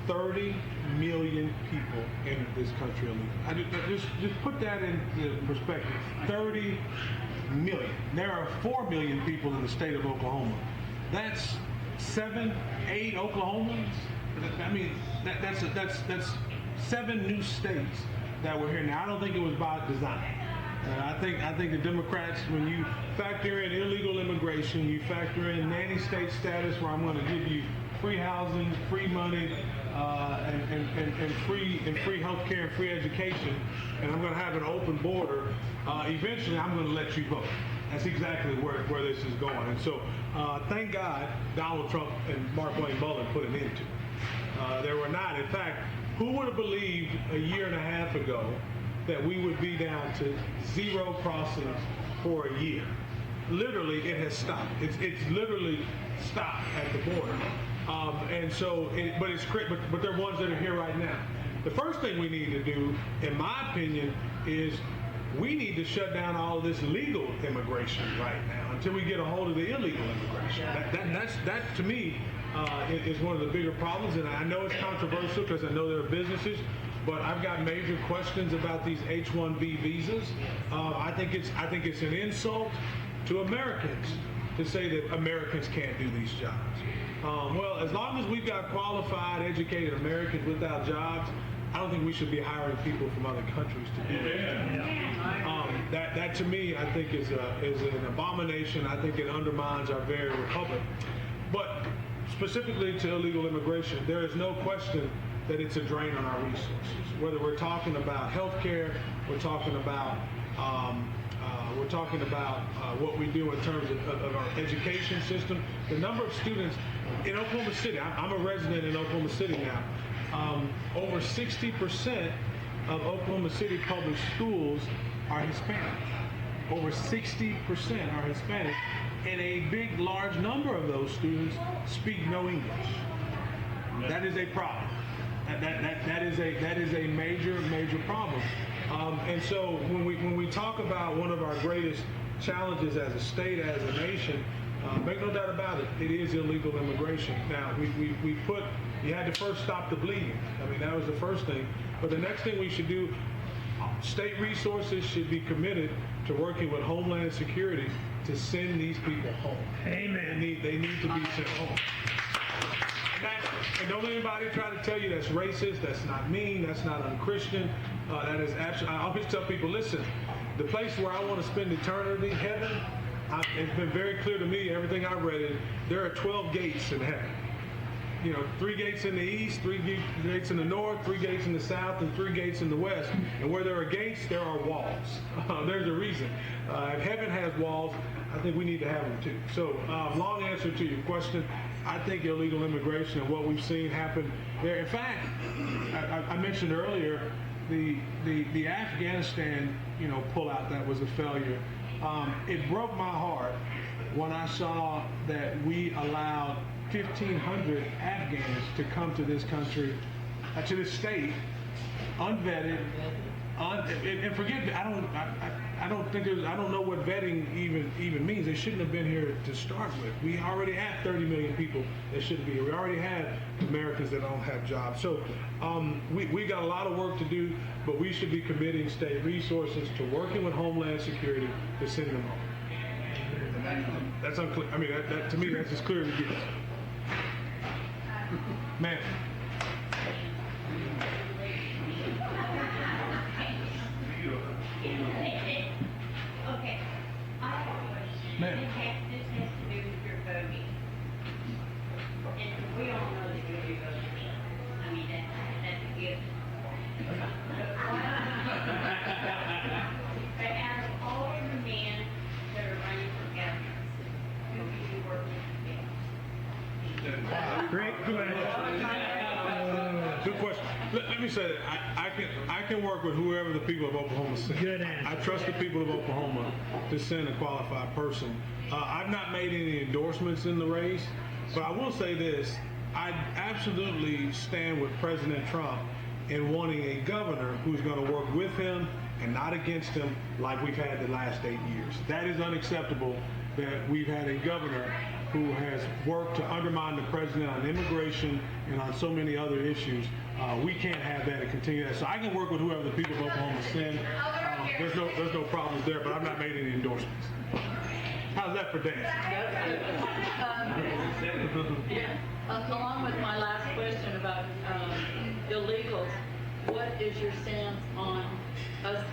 30 million people entered this country illegally. Just put that into perspective. 30 million. There are 4 million people in the state of Oklahoma. That's 7, 8 Oklahomans I mean, that's 7 new states that were here. Now, I don't think it was by design. I think the Democrats, when you factor in illegal immigration, you factor in nanny state status, where I'm going to give you free housing, free money, and free health care and free education, and I'm going to have an open border. Eventually, I'm going to let you vote. That's exactly where this is going. And so, thank God, Donald Trump and Mark Wayne Mullen put an end to it. There were not. In fact, who would have believed a year and a half ago that we would be down to 0 crossings for a year? Literally, it has stopped. It's literally stopped at the border. And so, but they're ones that are here right now. The first thing we need to do, in my opinion, is we need to shut down all of this legal immigration right now until we get a hold of the illegal immigration. That to me is one of the bigger problems, and I know it's controversial because I know there are businesses, but I've got major questions about these H-1B visas. I think it's an insult to Americans to say that Americans can't do these jobs. Well, as long as we've got qualified, educated Americans without jobs, I don't think we should be hiring people from other countries to do it. That to me, I think is an abomination. I think it undermines our very republic. But specifically to illegal immigration, there is no question that it's a drain on our resources. Whether we're talking about health care, we're talking about what we do in terms of our education system. The number of students in Oklahoma City, I'm a resident in Oklahoma City now, over 60% of Oklahoma City public schools are Hispanic. Over 60% are Hispanic, and a big, large number of those students speak no English. That is a problem. That is a major problem. And so when we talk about one of our greatest challenges as a state, as a nation, make no doubt about it, it is illegal immigration. Now, you had to first stop the bleeding. I mean, that was the first thing. But the next thing we should do, state resources should be committed to working with Homeland Security to send these people home. Amen. They need to be sent home. And don't let anybody try to tell you that's racist, that's not mean, that's not unchristian. That is actually, I always tell people, listen, the place where I want to spend eternity, heaven, it's been very clear to me, everything I've read, there are 12 gates in heaven. 3 gates in the east, 3 gates in the north, 3 gates in the south, and 3 gates in the west. And where there are gates, there are walls. There's a reason. If heaven has walls, I think we need to have them too. So, long answer to your question, I think illegal immigration and what we've seen happen there. In fact, I mentioned earlier the Afghanistan, pullout that was a failure. It broke my heart when I saw that we allowed 1,500 Afghans to come to this country, to this state, unvetted, and forget. I don't know what vetting even means. They shouldn't have been here to start with. We already have 30 million people that shouldn't be here. We already have Americans that don't have jobs. So we got a lot of work to do, but we should be committing state resources to working with Homeland Security to send them home. That's unclear. I mean, that to me, that's as clear as it gets. Man. Okay, I have a question. Ma'am. This has to do with your voting. And we all know that you'll be voting. I mean, that's a given. But out of all the men that are running for governor, who will you work with? Great question. Good question. Let me say that I can work with whoever the people of Oklahoma send. Good answer. I trust the people of Oklahoma to send a qualified person. I've not made any endorsements in the race, but I will say this. I absolutely stand with President Trump in wanting a governor who's going to work with him and not against him like we've had the last 8 years. That is unacceptable that we've had a governor who has worked to undermine the president on immigration and on so many other issues. We can't have that and continue that. So I can work with whoever the people of Oklahoma send. There's no problems there, but I've not made any endorsements. How's that for dancing? Along with my last question about illegals, what is your stance on us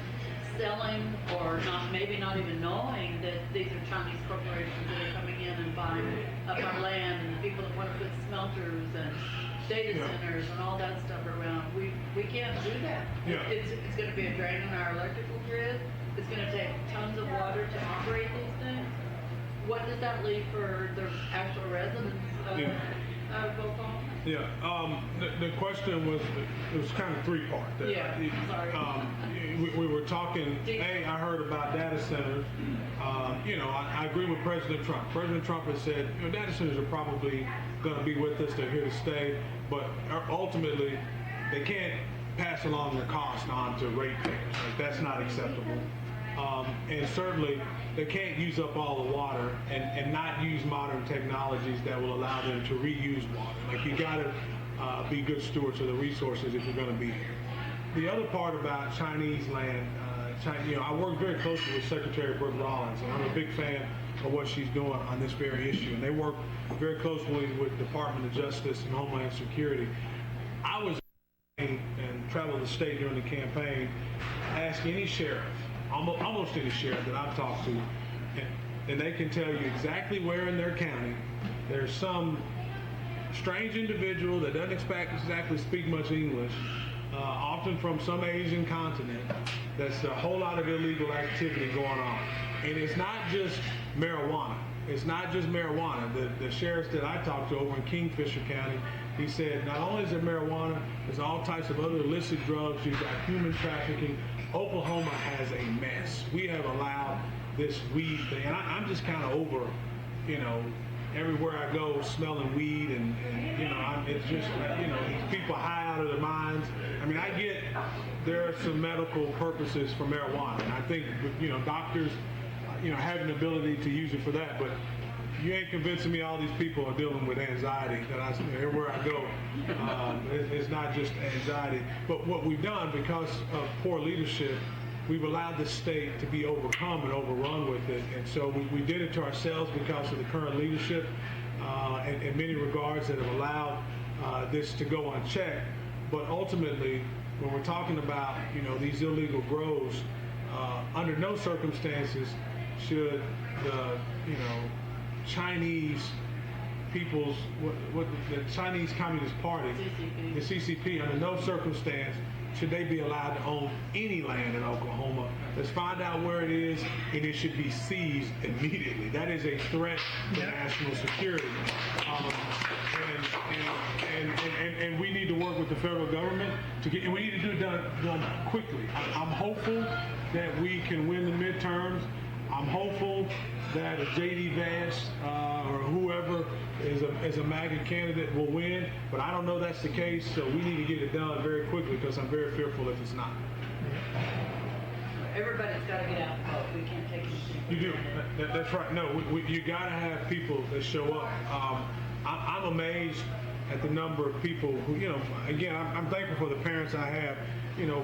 selling or maybe not even knowing that these are Chinese corporations that are coming in and buying up our land, and the people that want to put smelters and data centers and all that stuff around? We can't do that. Yeah. It's going to be a drain on our electrical grid. It's going to take tons of water to operate these things. What does that leave for the actual residents of Oklahoma? Yeah, the question was, it was kind of three-part. Yeah, sorry. We were talking, I heard about data centers. I agree with President Trump. President Trump has said, data centers are probably going to be with us, they're here to stay, but ultimately, they can't pass along their cost on to ratepayers. Like, that's not acceptable. And certainly, they can't use up all the water and not use modern technologies that will allow them to reuse water. Like, you gotta be good stewards of the resources if you're gonna be here. The other part about Chinese land, I work very closely with Secretary Brooke Rollins, and I'm a big fan of what she's doing on this very issue. And they work very closely with Department of Justice and Homeland Security. I was and traveled the state during the campaign, ask any sheriff, almost any sheriff that I've talked to, and they can tell you exactly where in their county there's some strange individual that doesn't exactly speak much English, often from some Asian continent, that's a whole lot of illegal activity going on. And it's not just marijuana. It's not just marijuana. The sheriffs that I talked to over in Kingfisher County, he said not only is there marijuana, there's all types of other illicit drugs. You've got human trafficking. Oklahoma has a mess. We have allowed this weed thing, and I'm just kind of over, everywhere I go smelling weed, and it's just, these people high out of their minds. I mean, I get there are some medical purposes for marijuana, and I think, doctors, have an ability to use it for that, but you ain't convincing me all these people are dealing with anxiety. That everywhere I go, it's not just anxiety. But what we've done, because of poor leadership, we've allowed the state to be overcome and overrun with it. And so we did it to ourselves because of the current leadership, in many regards, that have allowed this to go unchecked. But ultimately, when we're talking about these illegal grows, under no circumstances should the Chinese people's, the Chinese Communist Party, CCP. the CCP, under no circumstance should they be allowed to own any land in Oklahoma. Let's find out where it is, and it should be seized immediately. That is a threat to national security. And we need to work with the federal government and we need to do it done quickly. I'm hopeful that we can win the midterms. I'm hopeful that a J.D. Vance or whoever is a MAGA candidate will win, but I don't know that's the case, so we need to get it done very quickly because I'm very fearful if it's not. Everybody's got to get out and vote. We can't take these things. You do. That's right. No, you got to have people that show up. I'm amazed at the number of people who, again, I'm thankful for the parents I have.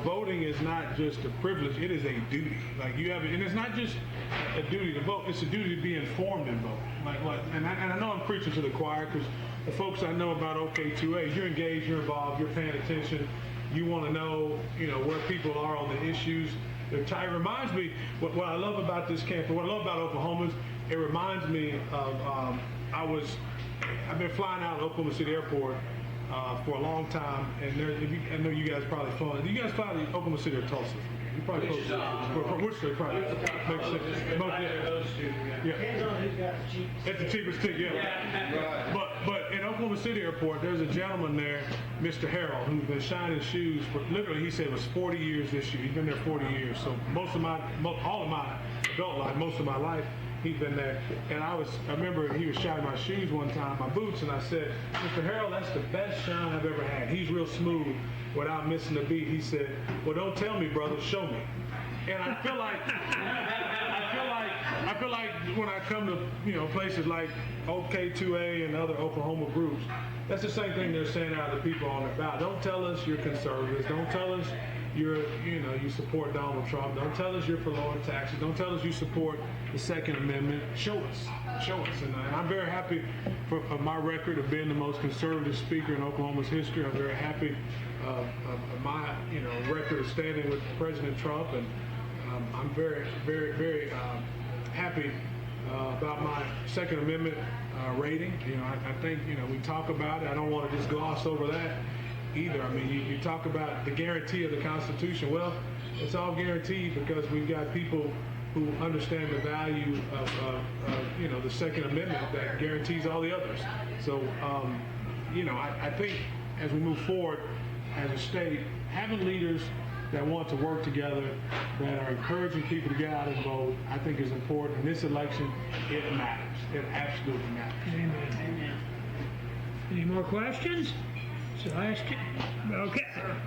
Voting is not just a privilege, it is a duty. Like, you have, and it's not just a duty to vote, it's a duty to be informed and vote. And I know I'm preaching to the choir, because the folks I know about OK2A, you're engaged, you're involved, you're paying attention, you want to know, where people are on the issues. It reminds me, what I love about this campaign, what I love about Oklahomans, it reminds me of, I've been flying out of Oklahoma City Airport for a long time, and I know you guys probably fly. Do you guys fly to Oklahoma City or Tulsa? You probably Wichita, probably makes sense. Depends on who's got the cheapest. It's the cheapest ticket, yeah. But in Oklahoma City Airport, there's a gentleman there, Mr. Harrell, who's been shining shoes for literally, he said it was 40 years this year. He's been there 40 years. So all of my adult life, most of my life, he's been there. And I remember he was shining my shoes one time, my boots, and I said, Mr. Harrell, that's the best shine I've ever had. He's real smooth without missing a beat. He said, well, don't tell me, brother, show me. And I feel like when I come to places like OK2A and other Oklahoma groups, that's the same thing they're saying out of the people on the ballot. Don't tell us you're conservatives. Don't tell us you support Donald Trump. Don't tell us you're for lower taxes. Don't tell us you support the Second Amendment. Show us. And I'm very happy of my record of being the most conservative speaker in Oklahoma's history. I'm very happy of my record of standing with President Trump, and I'm very, very, very happy about my Second Amendment rating. I think we talk about it. I don't want to just gloss over that either. I mean, you talk about the guarantee of the Constitution. Well, it's all guaranteed because we've got people who understand the value of the Second Amendment that guarantees all the others. So, I think as we move forward as a state, having leaders that want to work together, that are encouraging people to get out and vote, I think is important. In this election, it matters. It absolutely matters. Amen. Any more questions? Okay.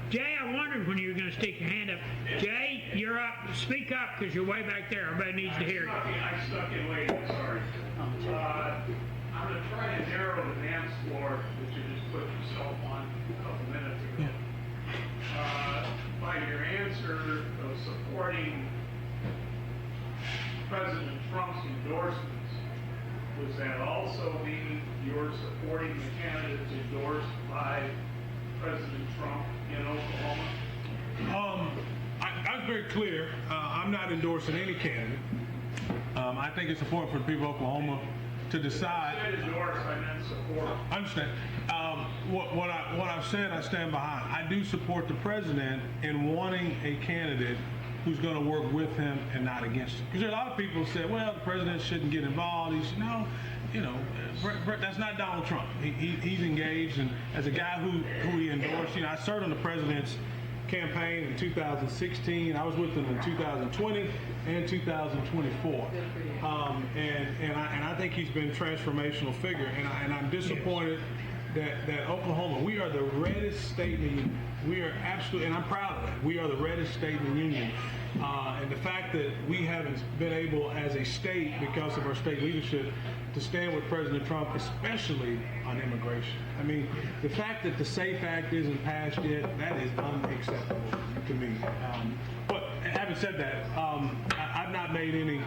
Jay, I wondered when you were going to stick your hand up. Jay, you're up. Speak up because you're way back there. Everybody needs to hear you. I stuck in late, sorry. I'm going to try to narrow the dance floor that you just put yourself on a couple minutes ago. By your answer of supporting President Trump's endorsements, does that also mean you're supporting the candidates endorsed by President Trump in Oklahoma? I was very clear. I'm not endorsing any candidate. I think it's important for the people of Oklahoma to decide. I said endorse, I meant support. I understand. What I've said, I stand behind. I do support the president in wanting a candidate who's going to work with him and not against him. Because a lot of people say, well, the president shouldn't get involved. No, that's not Donald Trump. He's engaged, and as a guy who he endorsed, I served on the president's campaign in 2016. I was with him in 2020 and 2024. And I think he's been a transformational figure. And I'm disappointed that Oklahoma, we are the reddest state in the union. We are absolutely, and I'm proud of that. We are the reddest state in the union. And the fact that we haven't been able as a state, because of our state leadership, to stand with President Trump, especially on immigration. I mean, the fact that the SAFE Act isn't passed yet, that is unacceptable to me. But having said that, I've not made any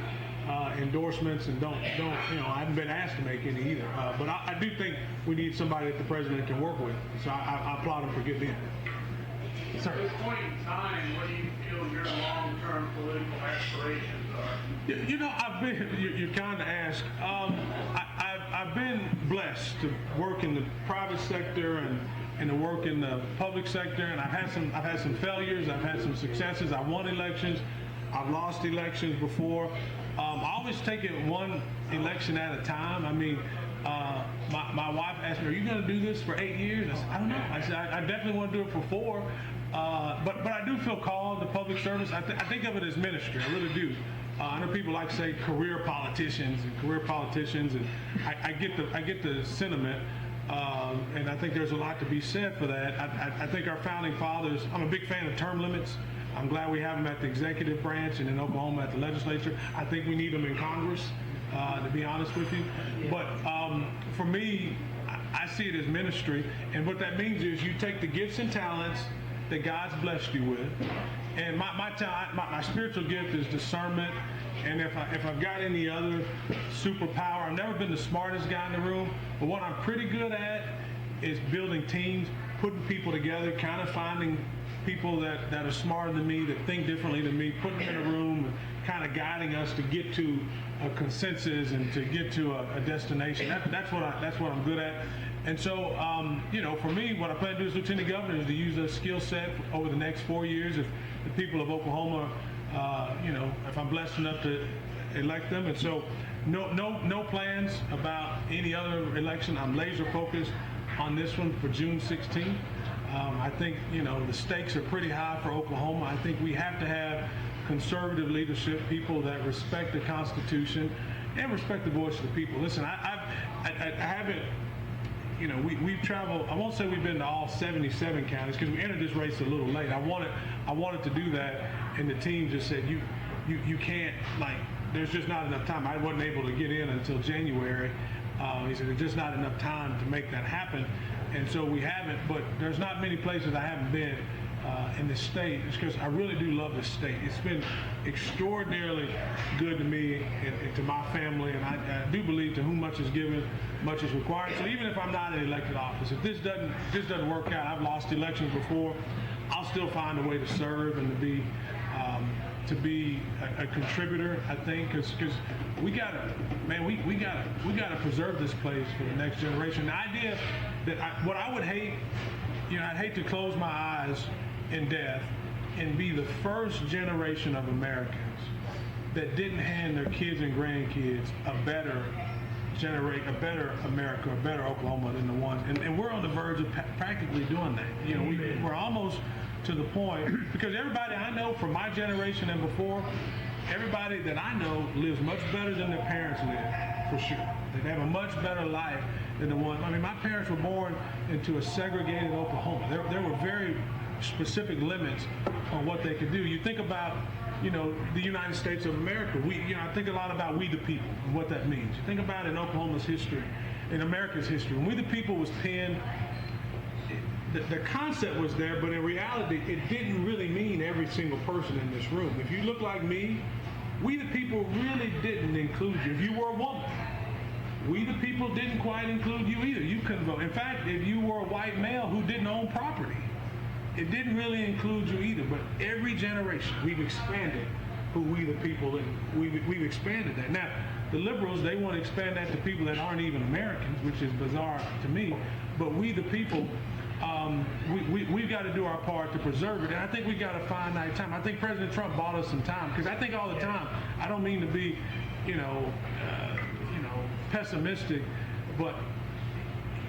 endorsements, and I haven't been asked to make any either. But I do think we need somebody that the president can work with. So I applaud him for getting in. Sir. At this point in time, what do you feel your long-term political aspirations are? You kind of asked. I've been blessed to work in the private sector and to work in the public sector, and I've had some failures. I've had some successes. I've won elections. I've lost elections before. I always take it one election at a time. I mean, my wife asked me, "Are you going to do this for 8 years?" I said, "I don't know." I said, "I definitely want to do it for 4." But I do feel called to public service. I think of it as ministry. I really do. I know people like to say career politicians, and I get the sentiment, and I think there's a lot to be said for that. I think our founding fathers. I'm a big fan of term limits. I'm glad we have them at the executive branch and in Oklahoma at the legislature. I think we need them in Congress, to be honest with you. But for me, I see it as ministry, and what that means is you take the gifts and talents that God's blessed you with, and my spiritual gift is discernment. And if I've got any other superpower, I've never been the smartest guy in the room, but what I'm pretty good at is building teams, putting people together, kind of finding people that are smarter than me, that think differently than me, putting them in a room, and kind of guiding us to get to a consensus and to get to a destination. That's what I'm good at. And so, for me, what I plan to do as Lieutenant Governor is to use a skill set over the next 4 years. If the people of Oklahoma, if I'm blessed enough to elect them. And so, no plans about any other election. I'm laser focused on this one for June 16th. I think, the stakes are pretty high for Oklahoma. I think we have to have conservative leadership, people that respect the Constitution and respect the voice of the people. Listen, I haven't, we've traveled, I won't say we've been to all 77 counties because we entered this race a little late. I wanted to do that, and the team just said, you can't, there's just not enough time. I wasn't able to get in until January. He said, there's just not enough time to make that happen. And so we haven't, but there's not many places I haven't been in the state is because I really do love this state. It's been extraordinarily good to me and to my family, and I do believe to whom much is given, much is required. So even if I'm not in elected office, if this doesn't work out, I've lost elections before, I'll still find a way to serve and to be a contributor, I think, because we gotta preserve this place for the next generation. The idea that what I would hate, I'd hate to close my eyes in death and be the first generation of Americans that didn't hand their kids and grandkids a better America, a better Oklahoma than the ones, and we're on the verge of practically doing that. We're almost to the point, because everybody I know from my generation and before, everybody that I know lives much better than their parents lived, for sure. They have a much better life than the ones. I mean, my parents were born into a segregated Oklahoma. There were very specific limits on what they could do. You think about, the United States of America. I think a lot about we the people and what that means. You think about in Oklahoma's history, in America's history. When we the people was penned, the concept was there, but in reality, it didn't really mean every single person in this room. If you look like me, we the people really didn't include you. If you were a woman, we the people didn't quite include you either. You couldn't vote. In fact, if you were a white male who didn't own property, it didn't really include you either. But every generation, we've expanded who we the people, and we've expanded that. Now, the liberals, they want to expand that to people that aren't even Americans, which is bizarre to me. But we the people, we've got to do our part to preserve it, and I think we got to find that time. I think President Trump bought us some time, because I think all the time, I don't mean to be, pessimistic, but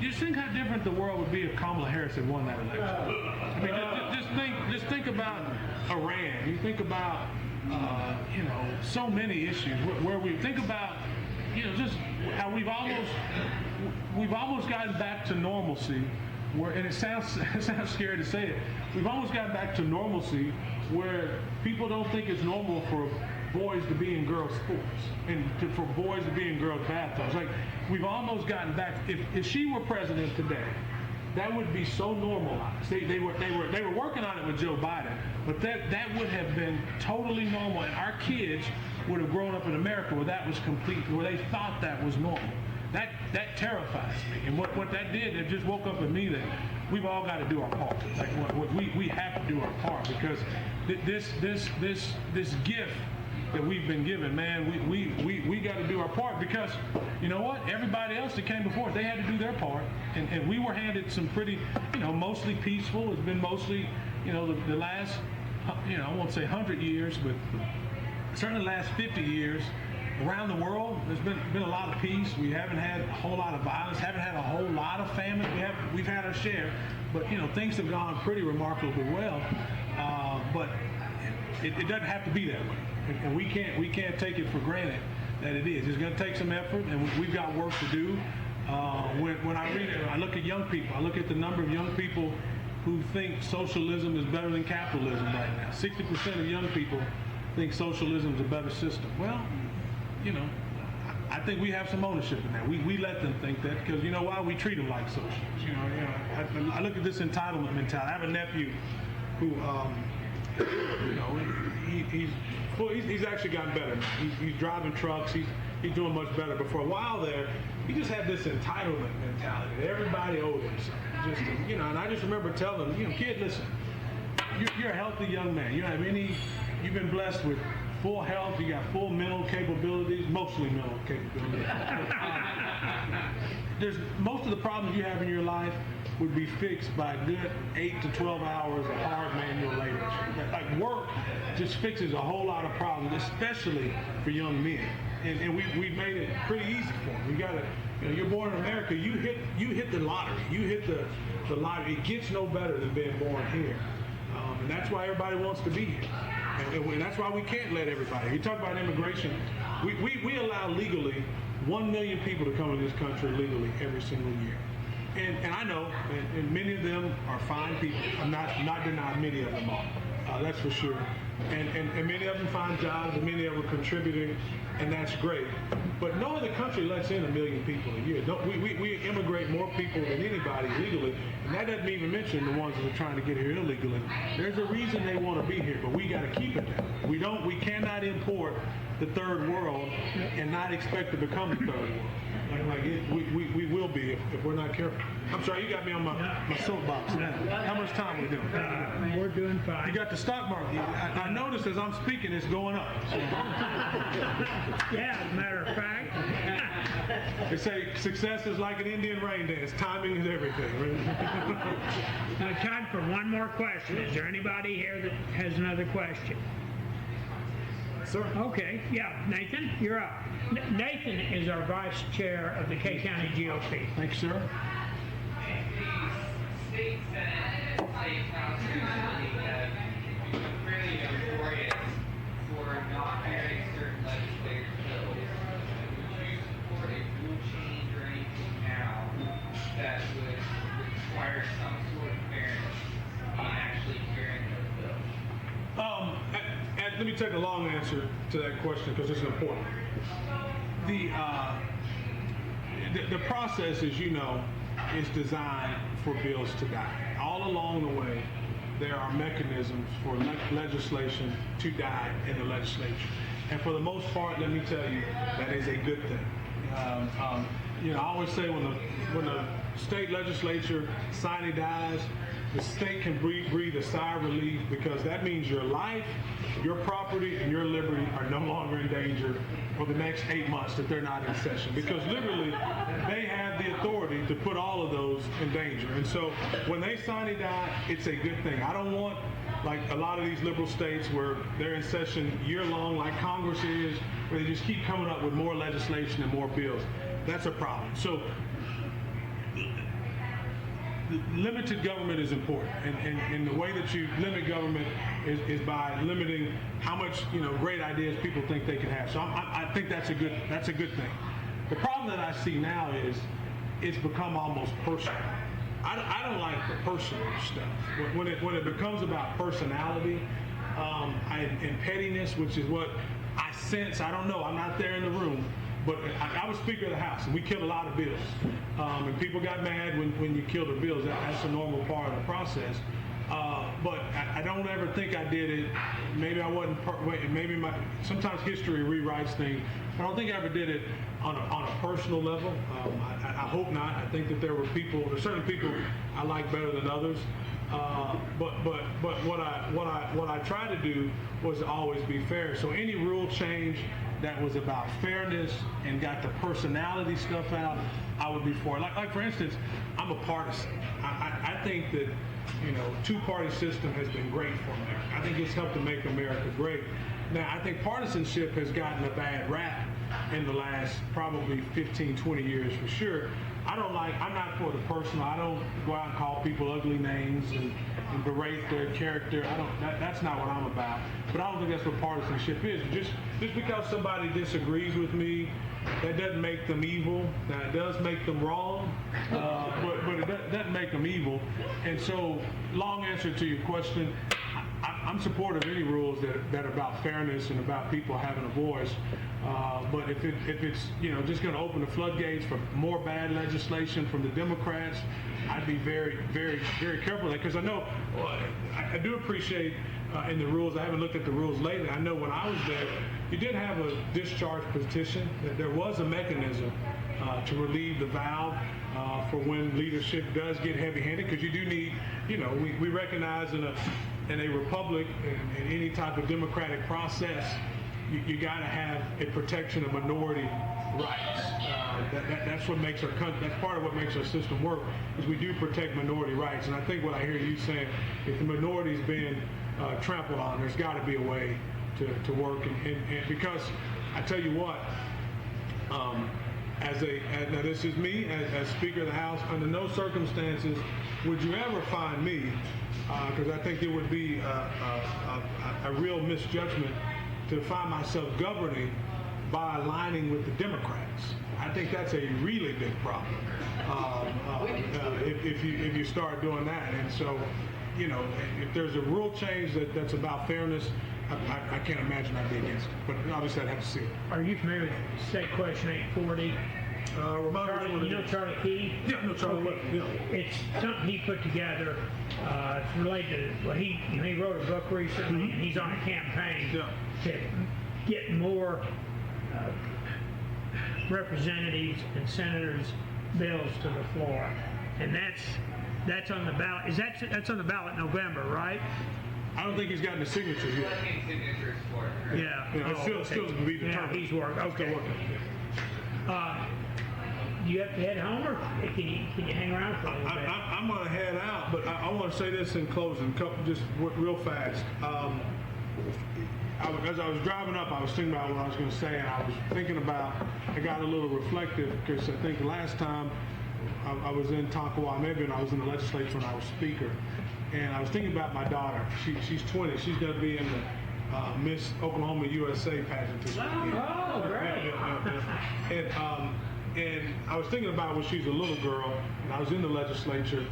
just think how different the world would be if Kamala Harris had won that election. I mean, just think about Iran. You think about, so many issues where we think about, just how we've almost gotten back to normalcy. And it sounds scary to say it, we've almost gotten back to normalcy where people don't think it's normal for boys to be in girls' sports and for boys to be in girls' bathrooms. Like, we've almost gotten back. If she were president today, that would be so normalized. They were working on it with Joe Biden, but that would have been totally normal, and our kids would have grown up in America where that was complete, where they thought that was normal. That terrifies me, and what that did, it just woke up in me that we've all got to do our part. Like, we have to do our part, because this gift that we've been given, man, we got to do our part, because you know what? Everybody else that came before us, they had to do their part, and we were handed some pretty, mostly peaceful. It's been mostly, the last, I won't say 100 years, but certainly the last 50 years. Around the world, there's been a lot of peace. We haven't had a whole lot of violence, haven't had a whole lot of famine. We've had our share, but things have gone pretty remarkably well. But it doesn't have to be that way, and we can't take it for granted that it is. It's going to take some effort, and we've got work to do. When I read it, I look at young people. I look at the number of young people who think socialism is better than capitalism right now. 60% of young people think socialism is a better system. Well, I think we have some ownership in that. We let them think that, because you know why? We treat them like socialists. I look at this entitlement mentality. I have a nephew who, he's actually gotten better now. He's driving trucks. He's doing much better. But for a while there, he just had this entitlement mentality that everybody owed him something. And I just remember telling him, kid, listen, you're a healthy young man. You don't have you've been blessed with full health, you got full mental capabilities, mostly mental capabilities. Most of the problems you have in your life would be fixed by a good 8 to 12 hours of hard manual labor. Like, work just fixes a whole lot of problems, especially for young men. And we've made it pretty easy for them. You gotta, you're born in America, you hit the lottery. You hit the lottery. It gets no better than being born here. And that's why everybody wants to be here. And that's why we can't let everybody. You talk about immigration. We allow legally 1 million people to come in this country legally every single year. And I know, and many of them are fine people. I'm not denying many of them are. That's for sure. And many of them find jobs, and many of them are contributing, and that's great. But no other country lets in 1 million people a year. We immigrate more people than anybody legally, and that doesn't even mention the ones that are trying to get here illegally. There's a reason they want to be here, but we got to keep it there. We cannot import the third world and not expect to become the third world. We will be if we're not careful. I'm sorry, you got me on my soapbox now. How much time we doing? We're doing fine. You got the stock market. I noticed as I'm speaking, it's going up. So. Yeah, as a matter of fact. They say success is like an Indian rain dance. Timing is everything. Time for one more question. Is there anybody here that has another question? Sir? Okay, yeah, Nathan, you're up. Nathan is our vice chair of the K County GOP. Thanks, sir. The state senate and state house recently have become fairly notorious for not carrying certain legislative bills. Would you support a rule change or anything now that would require some sort of fairness in actually carrying those bills? And let me take a long answer to that question because it's important. The process, as you know, is designed for bills to die. All along the way, there are mechanisms for legislation to die in the legislature. And for the most part, let me tell you, that is a good thing. I always say when the state legislature sine dies, the state can breathe a sigh of relief because that means your life, your property, and your liberty are no longer in danger for the next 8 months that they're not in session. Because literally, they have the authority to put all of those in danger. And so when they sine die, it's a good thing. I don't want, like a lot of these liberal states where they're in session year-long, like Congress is, where they just keep coming up with more legislation and more bills. That's a problem. So limited government is important, and the way that you limit government is by limiting how much great ideas people think they can have. So I think that's a good thing. The problem that I see now is it's become almost personal. I don't like the personal stuff when it becomes about personality and pettiness, which is what I sense. I don't know. I'm not there in the room. But I was Speaker of the House, and we killed a lot of bills. And people got mad when you killed the bills. That's a normal part of the process. But I don't ever think I did it. Maybe I wasn't. Sometimes history rewrites things. I don't think I ever did it on a personal level. I hope not. I think that there were certain people I like better than others. But what I try to do was always be fair. So any rule change that was about fairness and got the personality stuff out, I would be for it. Like for instance, I'm a partisan. I think that two-party system has been great for America. I think it's helped to make America great. Now, I think partisanship has gotten a bad rap in the last probably 15, 20 years for sure. I'm not for the personal. I don't go out and call people ugly names and berate their character. That's not what I'm about. But I don't think that's what partisanship is. Just because somebody disagrees with me, that doesn't make them evil. Now, it does make them wrong, but it doesn't make them evil. And so, long answer to your question, I'm supportive of any rules that are about fairness and about people having a voice. But if it's just going to open the floodgates for more bad legislation from the Democrats, I'd be very, very, very careful of that, because I know I do appreciate in the rules. I haven't looked at the rules lately. I know when I was there, you did have a discharge petition. That there was a mechanism to relieve the valve for when leadership does get heavy-handed, because you do need, we recognize in a republic, in any type of democratic process, you got to have a protection of minority rights. That's what makes that's part of what makes our system work, is we do protect minority rights. And I think what I hear you saying, if the minority is being trampled on, there's got to be a way to work. And because I tell you what, now this is me as Speaker of the House, under no circumstances would you ever find me, because I think it would be a real misjudgment to find myself governing by aligning with the Democrats. I think that's a really big problem if you start doing that. And so, if there's a rule change that's about fairness, I can't imagine I'd be against it. But obviously I'd have to see it. Are you familiar with State Question 840? Remind me what it You know is. Charlie Key? Yeah, no, Charlie Key, yeah. It's something he put together. It's related to, well, he wrote a book recently, and he's on a campaign Yeah. to get more representatives and senators' bills to the floor. And that's on the ballot. That's on the ballot November, right? I don't think he's gotten the signatures yet. Collecting signatures for it. Yeah. Yeah, it's still to be determined. Yeah, he's working. Okay. Do you have to head home, or can you hang around for a little bit? I'm going to head out, but I want to say this in closing, just real fast. As I was driving up, I was thinking about what I was going to say, and I was thinking about, I got a little reflective, because I think last time I was in Tonkawa, maybe I was in the legislature when I was speaker, and I was thinking about my daughter. She's 20. She's going to be in the Miss Oklahoma USA pageant this weekend. Oh, great. And I was thinking about when she was a little girl, and I was in the legislature.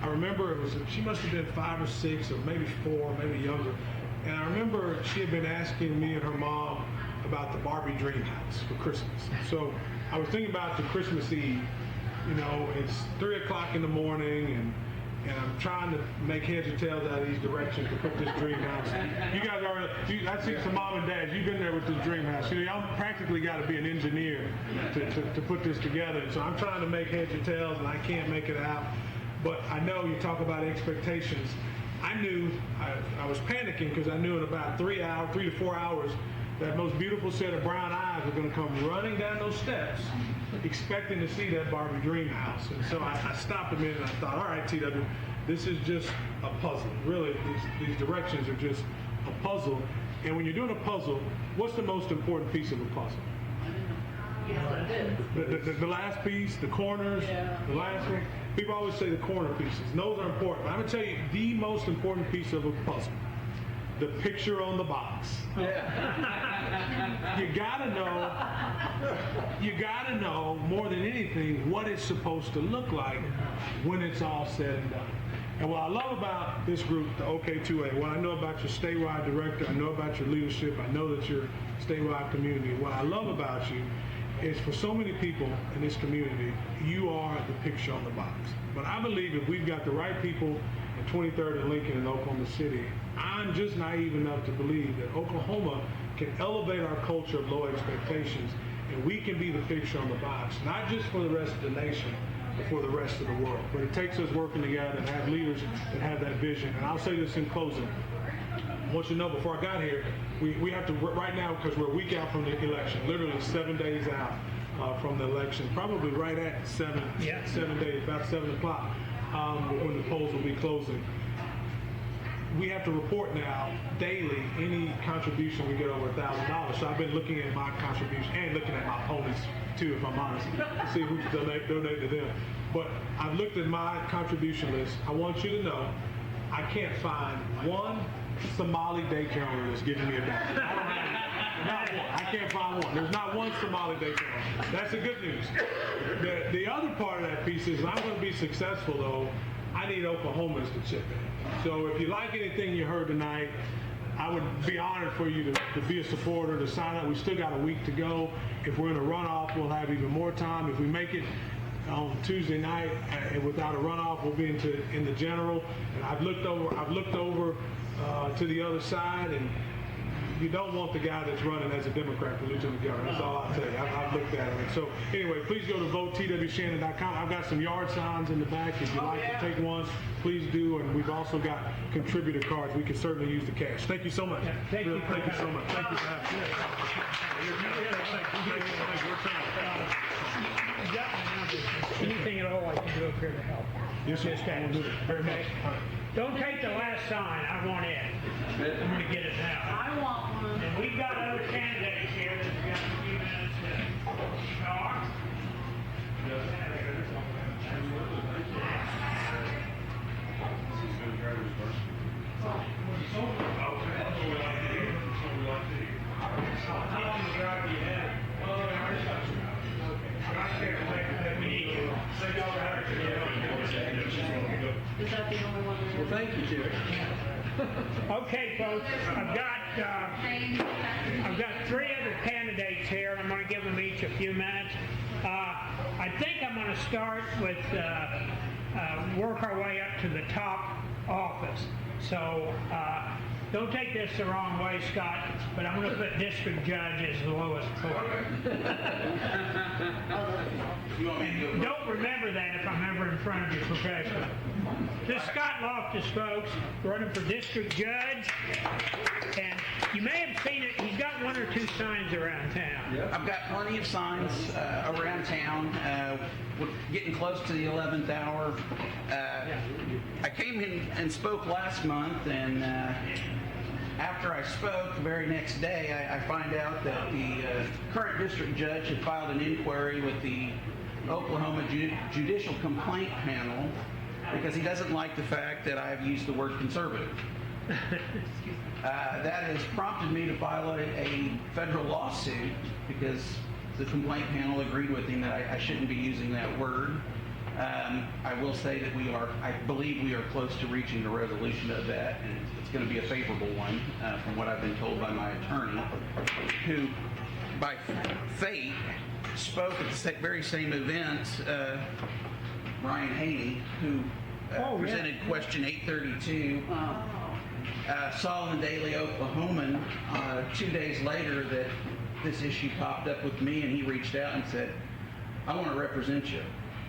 I remember she must have been 5 or 6, or maybe 4, maybe younger. And I remember she had been asking me and her mom about the Barbie dream house for Christmas. So I was thinking about the Christmas Eve. You know, it's 3 o'clock in the morning, and I'm trying to make heads or tails out of these directions to put this dream house. You guys already, I see some mom and dads, you've been there with this dream house. You know, I'm practically got to be an engineer to put this together. So I'm trying to make heads or tails, and I can't make it out. But I know you talk about expectations. I knew, I was panicking because I knew in about 3 to 4 hours, that most beautiful set of brown eyes were going to come running down those steps, expecting to see that Barbie dream house. And so I stopped a minute and I thought, all right, TW, this is just a puzzle. Really, these directions are just a puzzle. And when you're doing a puzzle, what's the most important piece of a puzzle? The last piece, the corners, the last one. People always say the corner pieces. And those are important. But I'm going to tell you the most important piece of a puzzle. The picture on the box. You gotta know more than anything what it's supposed to look like when it's all said and done. And what I love about this group, the OK2A, what I know about your statewide director, I know about your leadership, I know that you're a statewide community. What I love about you is for so many people in this community, you are the picture on the box. But I believe if we've got the right people at 23rd and Lincoln in Oklahoma City, I'm just naive enough to believe that Oklahoma can elevate our culture of low expectations, and we can be the picture on the box, not just for the rest of the nation, but for the rest of the world. But it takes us working together and have leaders that have that vision. And I'll say this in closing. I want you to know, before I got here, we have to, right now, because we're a week out from the election, literally 7 days out from the election, probably right at 7 days, about 7 o'clock, when the polls will be closing. We have to report now daily any contribution we get over $1,000. So I've been looking at my contribution and looking at my opponents too, if I'm honest, to see who can donate to them. But I've looked at my contribution list. I want you to know I can't find one Somali daycare owner that's giving me $1. Not one. I can't find one. There's not one Somali daycare owner. That's the good news. The other part of that piece is, if I'm going to be successful though, I need Oklahomans to chip in. So if you like anything you heard tonight, I would be honored for you to be a supporter, to sign up. We still got a week to go. If we're in a runoff, we'll have even more time. If we make it on Tuesday night without a runoff, we'll be in the general. And I've looked over to the other side, and you don't want the guy that's running as a Democrat for lieutenant governor. That's all I'll tell you. I've looked at him. So anyway, please go to votetwshannon.com. I've got some yard signs in the back. If you'd like to take one, please do. And we've also got contributor cards. We can certainly use the cash. Thank you so much. Yeah, thank you so much. Thank you for having me. Anything at all I can do up here to help. Yes, sir. Just ask. Okay. Don't take the last sign. I want it. I'm going to get it now. I want one. And we've got other candidates here that have got a few minutes to talk. Is that the only one? Well, thank you, Terry. Okay, folks, I've got I've got three other candidates here, and I'm going to give them each a few minutes. I think I'm going to start with work our way up to the top office. So don't take this the wrong way, Scott, but I'm going to put district judge as the lowest court. Don't remember that if I'm ever in front of you professionally. This is Scott Loftus, folks, running for district judge. And you may have seen it, he's got one or two signs around town. I've got plenty of signs around town. We're getting close to the 11th hour. I came in and spoke last month, and after I spoke, the very next day, I find out that the current district judge had filed an inquiry with the Oklahoma Judicial Complaint Panel because he doesn't like the fact that I've used the word conservative. That has prompted me to file a federal lawsuit because the complaint panel agreed with him that I shouldn't be using that word. I will say that I believe we are close to reaching a resolution of that, and it's going to be a favorable one from what I've been told by my attorney, who by fate spoke at the very same event, Ryan Haney, who presented question 832. Saw in the Daily Oklahoman 2 days later that this issue popped up with me, and he reached out and said, I want to represent you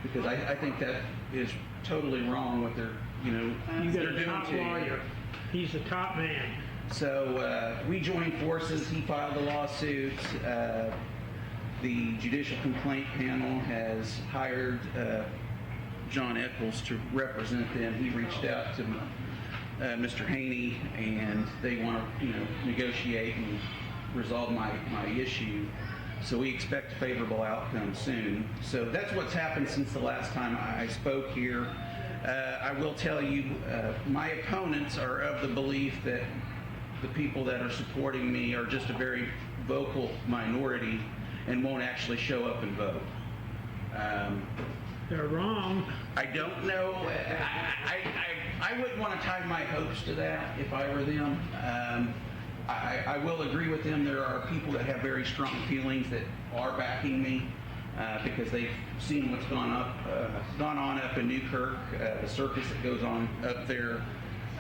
because I think that is totally wrong what they're You're the top lawyer. He's the top man. So we joined forces. He filed a lawsuit. The Judicial Complaint Panel has hired John Eccles to represent them. He reached out to Mr. Haney, and they want to negotiate and resolve my issue. So we expect a favorable outcome soon. So that's what's happened since the last time I spoke here. I will tell you, my opponents are of the belief that the people that are supporting me are just a very vocal minority and won't actually show up and vote. They're wrong. I don't know. I wouldn't want to tie my hopes to that if I were them. I will agree with them. There are people that have very strong feelings that are backing me because they've seen what's gone on up in Newkirk, the circus that goes on up there,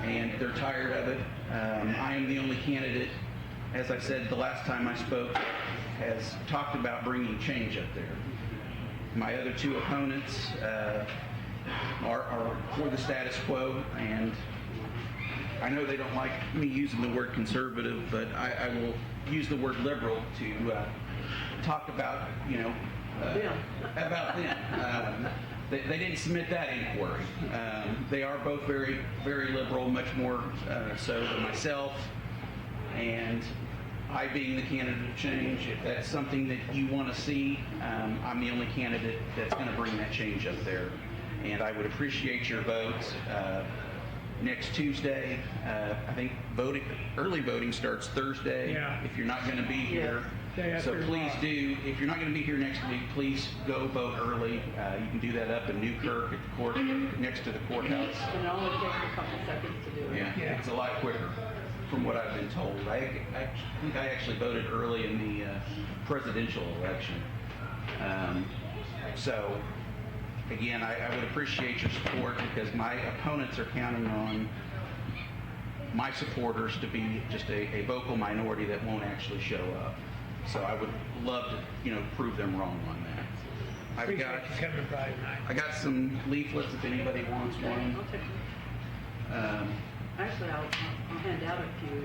and they're tired of it. I am the only candidate, as I said the last time I spoke, has talked about bringing change up there. My other two opponents are for the status quo, and I know they don't like me using the word conservative, but I will use the word liberal to talk about, about them. They didn't submit that inquiry. They are both very, very liberal, much more so than myself, and I being the candidate of change, if that's something that you want to see, I'm the only candidate that's going to bring that change up there. And I would appreciate your votes. Next Tuesday, I think early voting starts Thursday. Yeah. If you're not going to be here. So please do, if you're not going to be here next week, please go vote early. You can do that up in Newkirk at the court, next to the courthouse. And it only takes a couple seconds to do it. Yeah, it's a lot quicker from what I've been told. I think I actually voted early in the presidential election. So, again, I would appreciate your support because my opponents are counting on my supporters to be just a vocal minority that won't actually show up. So I would love to, prove them wrong on that. Appreciate you coming by tonight. I got some leaflets if anybody wants one. I'll take them. Actually, I'll hand out a few.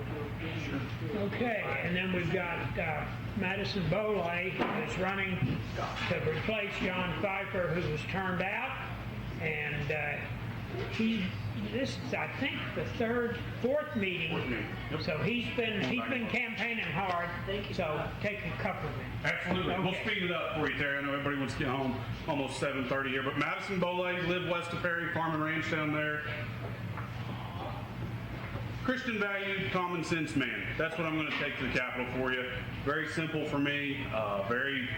Sure. Okay, and then we've got Madison Boley, who's running to replace John Pfeiffer, who was turned out, and this is, I think, the fourth meeting. So he's been campaigning hard. So take a couple of minutes. Absolutely. Okay. We'll speed it up for you, Terry. I know everybody wants to get home almost 7:30 here, but Madison Boley, live west of Perry, farm and ranch down there. Christian valued, common sense man. That's what I'm going to take to the Capitol for you. Very simple for me. Very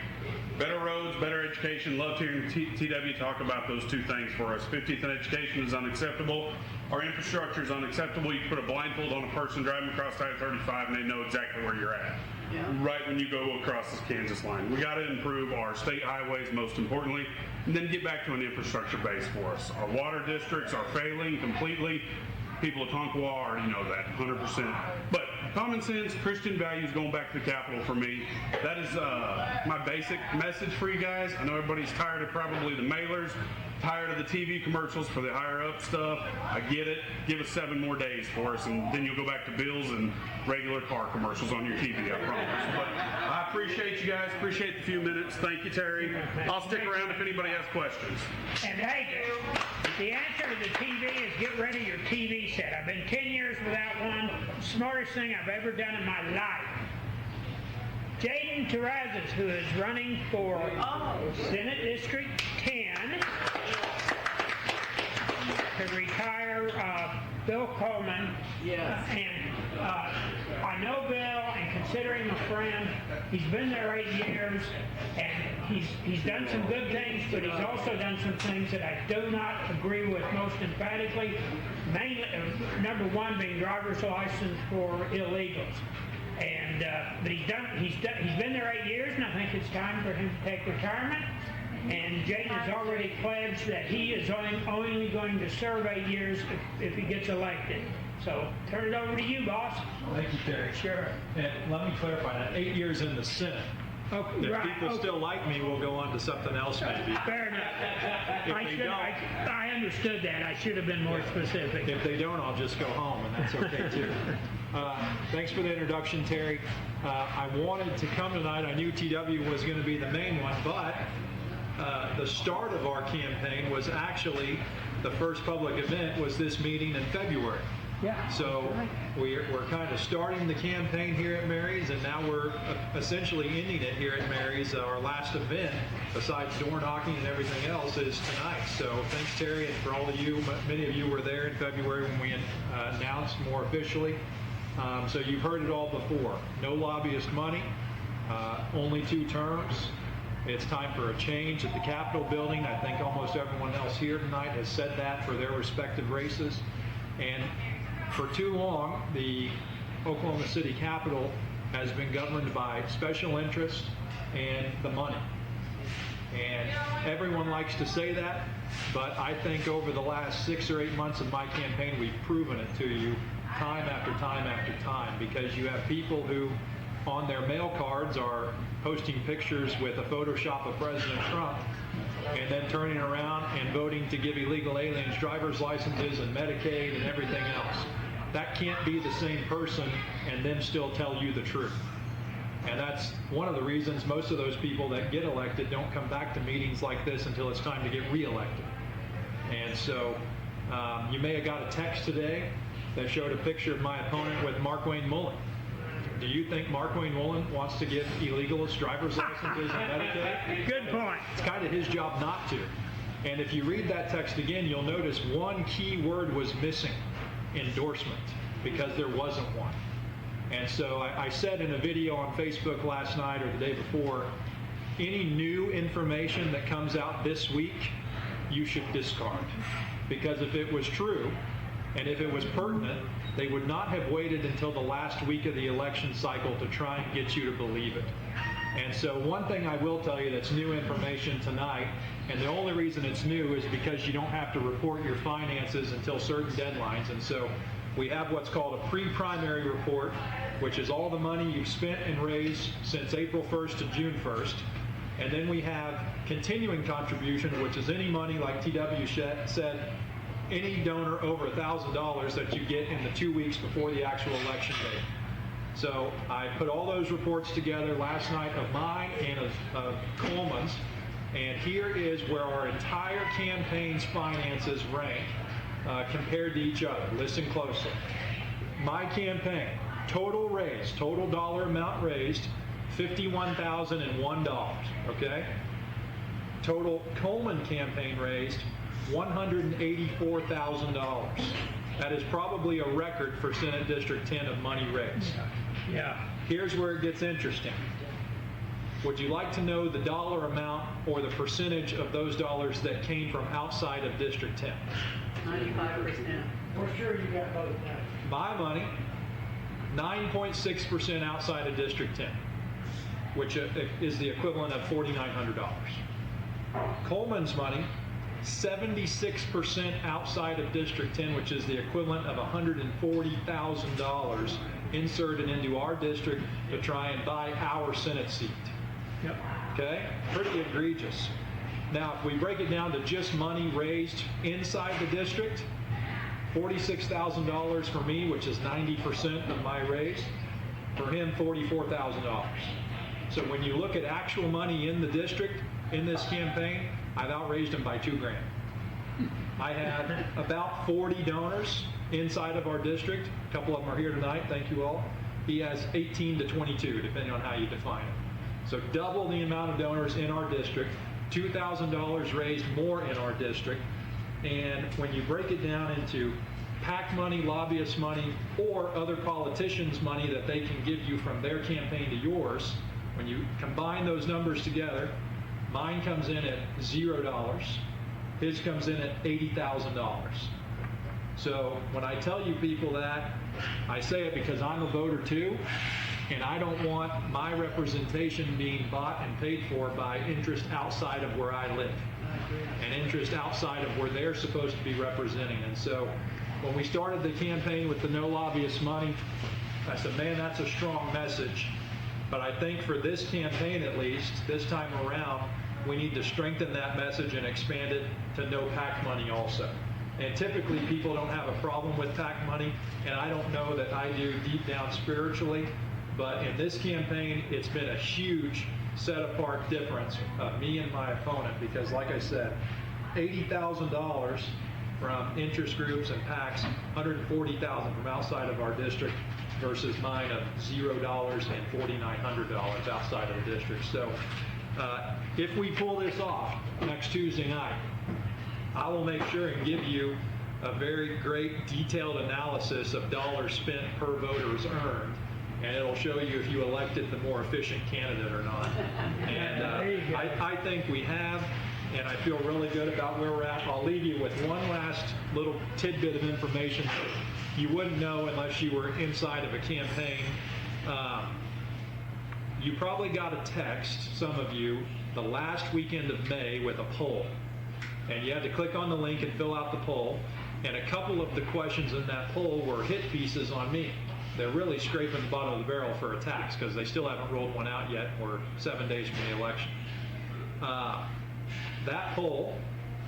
better roads, better education. Loved hearing TW talk about those two things for us. 50th in education is unacceptable. Our infrastructure is unacceptable. You put a blindfold on a person driving across I-35 and they know exactly where you're at. Yeah. Right when you go across this Kansas line. We got to improve our state highways, most importantly, and then get back to an infrastructure base for us. Our water districts are failing completely. People of Tonkawa already know that, 100%. But common sense, Christian values going back to the Capitol for me. That is my basic message for you guys. I know everybody's tired of probably the mailers, tired of the TV commercials for the higher up stuff. I get it. Give us 7 more days for us, and then you'll go back to bills and regular car commercials on your TV, I promise. But I appreciate you guys. Appreciate the few minutes. Thank you, Terry. I'll stick around if anybody has questions. And hey, the answer to the TV is get rid of your TV set. I've been 10 years without one. Smartest thing I've ever done in my life. Jaden Terrazas, who is running for Senate District 10 to retire Bill Coleman. Yes. And I know Bill, and consider him a friend. He's been there 8 years, and he's done some good things, but he's also done some things that I do not agree with most emphatically. Mainly, number one being driver's license for illegals. And but he's been there 8 years, and I think it's time for him to take retirement. And Jaden has already pledged that he is only going to serve 8 years if he gets elected. So turn it over to you, boss. Thank you, Terry. Sure. And let me clarify that. 8 years in the Senate. Okay, if people still like me, we'll go on to something else maybe. Fair enough. I understood that. I should have been more specific. If they don't, I'll just go home, and that's okay too. Thanks for the introduction, Terry. I wanted to come tonight. I knew TW was going to be the main one, but the start of our campaign was actually, the first public event was this meeting in February. Yeah. So we're kind of starting the campaign here at Mary's, and now we're essentially ending it here at Mary's. Our last event, besides door knocking and everything else, is tonight. So thanks, Terry, and for all of you. Many of you were there in February when we announced more officially. So you've heard it all before. No lobbyist money, only 2 terms. It's time for a change at the Capitol building. I think almost everyone else here tonight has said that for their respective races. And for too long, the Oklahoma City Capitol has been governed by special interest and the money. And everyone likes to say that, but I think over the last 6 or 8 months of my campaign, we've proven it to you time after time after time, because you have people who on their mail cards are posting pictures with a Photoshop of President Trump and then turning around and voting to give illegal aliens driver's licenses and Medicaid and everything else. That can't be the same person and them still tell you the truth. And that's one of the reasons most of those people that get elected don't come back to meetings like this until it's time to get reelected. And so you may have got a text today that showed a picture of my opponent with Mark Wayne Mullen. Do you think Mark Wayne Mullen wants to give illegals driver's licenses and Medicaid? Good point. It's kind of his job not to. And if you read that text again, you'll notice one key word was missing: endorsement, because there wasn't one. And so I said in a video on Facebook last night or the day before, any new information that comes out this week, you should discard. Because if it was true, and if it was pertinent, they would not have waited until the last week of the election cycle to try and get you to believe it. And so one thing I will tell you that's new information tonight, and the only reason it's new is because you don't have to report your finances until certain deadlines. And so we have what's called a pre-primary report, which is all the money you've spent and raised since April 1st to June 1st. And then we have continuing contribution, which is any money, like TW said, any donor over $1,000 that you get in the 2 weeks before the actual election date. So I put all those reports together last night of mine and of Coleman's, and here is where our entire campaign's finances rank compared to each other. Listen closely. My campaign, total raised, total dollar amount raised, $51,001, okay? Total Coleman campaign raised, $184,000. That is probably a record for Senate District 10 of money raised. Yeah. Here's where it gets interesting. Would you like to know the dollar amount or the percentage of those dollars that came from outside of District 10? 95%. We're sure you got both now. My money, 9.6% outside of District 10, which is the equivalent of $4,900. Coleman's money, 76% outside of District 10, which is the equivalent of $140,000 inserted into our district to try and buy our Senate seat. Yep. Okay? Pretty egregious. Now, if we break it down to just money raised inside the district, $46,000 for me, which is 90% of my raise. For him, $44,000. So when you look at actual money in the district in this campaign, I've outraised him by $2,000. I had about 40 donors inside of our district. A couple of them are here tonight. Thank you all. He has 18 to 22, depending on how you define it. So double the amount of donors in our district, $2,000 raised more in our district. And when you break it down into PAC money, lobbyist money, or other politicians' money that they can give you from their campaign to yours, when you combine those numbers together, mine comes in at $0. His comes in at $80,000. So when I tell you people that, I say it because I'm a voter too, and I don't want my representation being bought and paid for by interest outside of where I live, and interest outside of where they're supposed to be representing. And so when we started the campaign with the no lobbyist money, I said, man, that's a strong message. But I think for this campaign, at least, this time around, we need to strengthen that message and expand it to no PAC money also. And typically people don't have a problem with PAC money, and I don't know that I do deep down spiritually, but in this campaign, it's been a huge set apart difference of me and my opponent, because like I said, $80,000 from interest groups and PACs, $140,000 from outside of our district versus mine of $0 and $4,900 outside of the district. So if we pull this off next Tuesday night, I will make sure and give you a very great detailed analysis of dollars spent per voters earned, and it'll show you if you elected the more efficient candidate or not. And I think we have, and I feel really good about where we're at. I'll leave you with one last little tidbit of information that you wouldn't know unless you were inside of a campaign. You probably got a text, some of you, the last weekend of May with a poll. And you had to click on the link and fill out the poll. And a couple of the questions in that poll were hit pieces on me. They're really scraping the bottom of the barrel for attacks because they still haven't rolled one out yet. We're 7 days from the election. That poll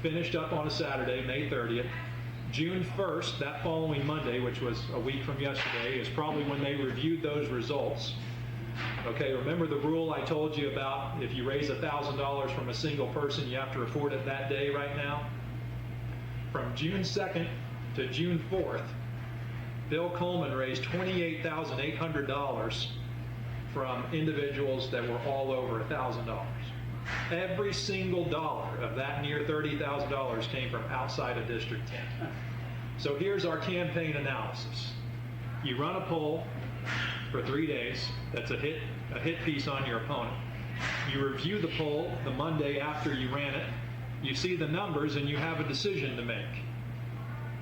finished up on a Saturday, May 30th. June 1st, that following Monday, which was a week from yesterday, is probably when they reviewed those results. Okay, remember the rule I told you about? If you raise $1,000 from a single person, you have to report it that day right now. From June 2nd to June 4th, Bill Coleman raised $28,800 from individuals that were all over $1,000. Every single dollar of that near $30,000 came from outside of District 10. So here's our campaign analysis. You run a poll for 3 days. That's a hit piece on your opponent. You review the poll the Monday after you ran it. You see the numbers and you have a decision to make.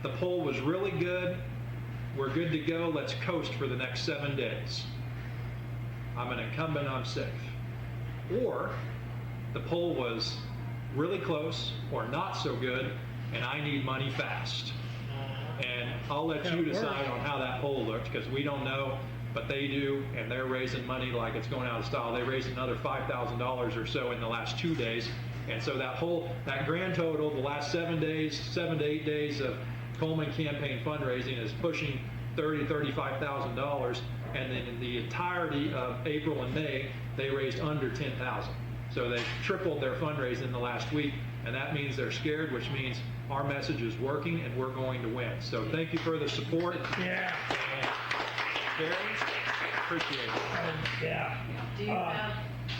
The poll was really good. We're good to go. Let's coast for the next 7 days. I'm an incumbent. I'm safe. Or the poll was really close or not so good, and I need money fast. And I'll let you decide on how that poll looked, because we don't know, but they do, and they're raising money like it's going out of style. They raised another $5,000 or so in the last 2 days. And so that grand total, the last 7 to 8 days of Coleman campaign fundraising is pushing $30,000, $35,000. And then in the entirety of April and May, they raised under $10,000. So they tripled their fundraising in the last week, and that means they're scared, which means our message is working and we're going to win. So thank you for the support. Yeah. And Barry, appreciate it. Yeah. Do you have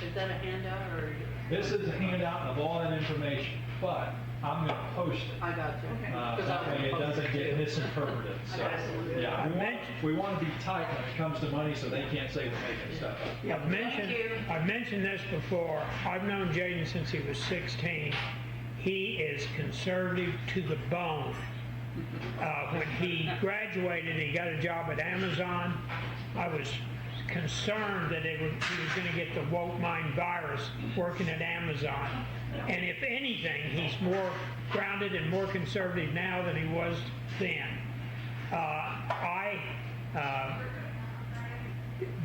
Is that a handout or? This is a handout of all that information, but I'm going to post it. I got you. Because That way it doesn't get misinterpreted. So, yeah, we want to be tight when it comes to money so they can't say we're making stuff up. I've mentioned this before. I've known Jaden since he was 16. He is conservative to the bone. When he graduated, he got a job at Amazon. I was concerned that he was going to get the woke mind virus working at Amazon. And if anything, he's more grounded and more conservative now than he was then.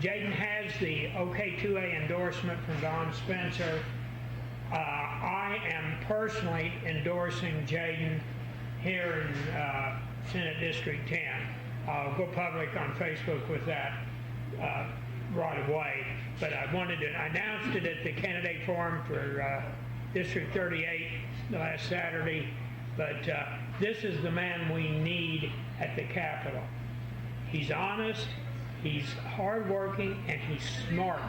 Jaden has the OK2A endorsement from Don Spencer. I am personally endorsing Jaden here in Senate District 10. I'll go public on Facebook with that right away. But I announced it at the candidate forum for District 38 last Saturday. But this is the man we need at the Capitol. He's honest, he's hardworking, and he's smart.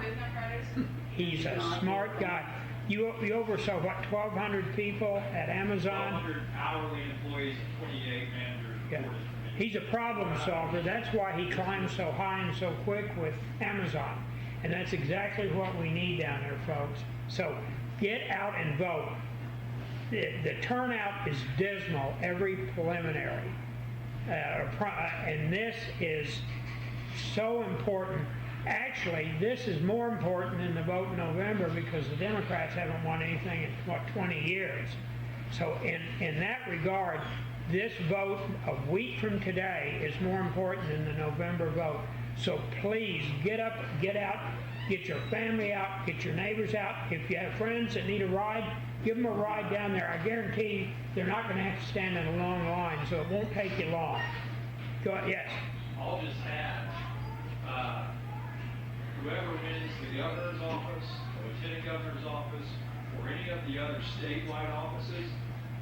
He's a smart guy. You oversaw, what, 1,200 people at Amazon? 1,200 hourly employees and 28 managers. Yeah. He's a problem solver. That's why he climbed so high and so quick with Amazon. And that's exactly what we need down there, folks. So get out and vote. The turnout is dismal every preliminary. And this is so important. Actually, this is more important than the vote in November because the Democrats haven't won anything in, 20 years. So in that regard, this vote a week from today is more important than the November vote. So please get up, get out, get your family out, get your neighbors out. If you have friends that need a ride, give them a ride down there. I guarantee you they're not going to have to stand in a long line, so it won't take you long. Go ahead, yes. I'll just add, whoever wins the governor's office, the lieutenant governor's office, or any of the other statewide offices,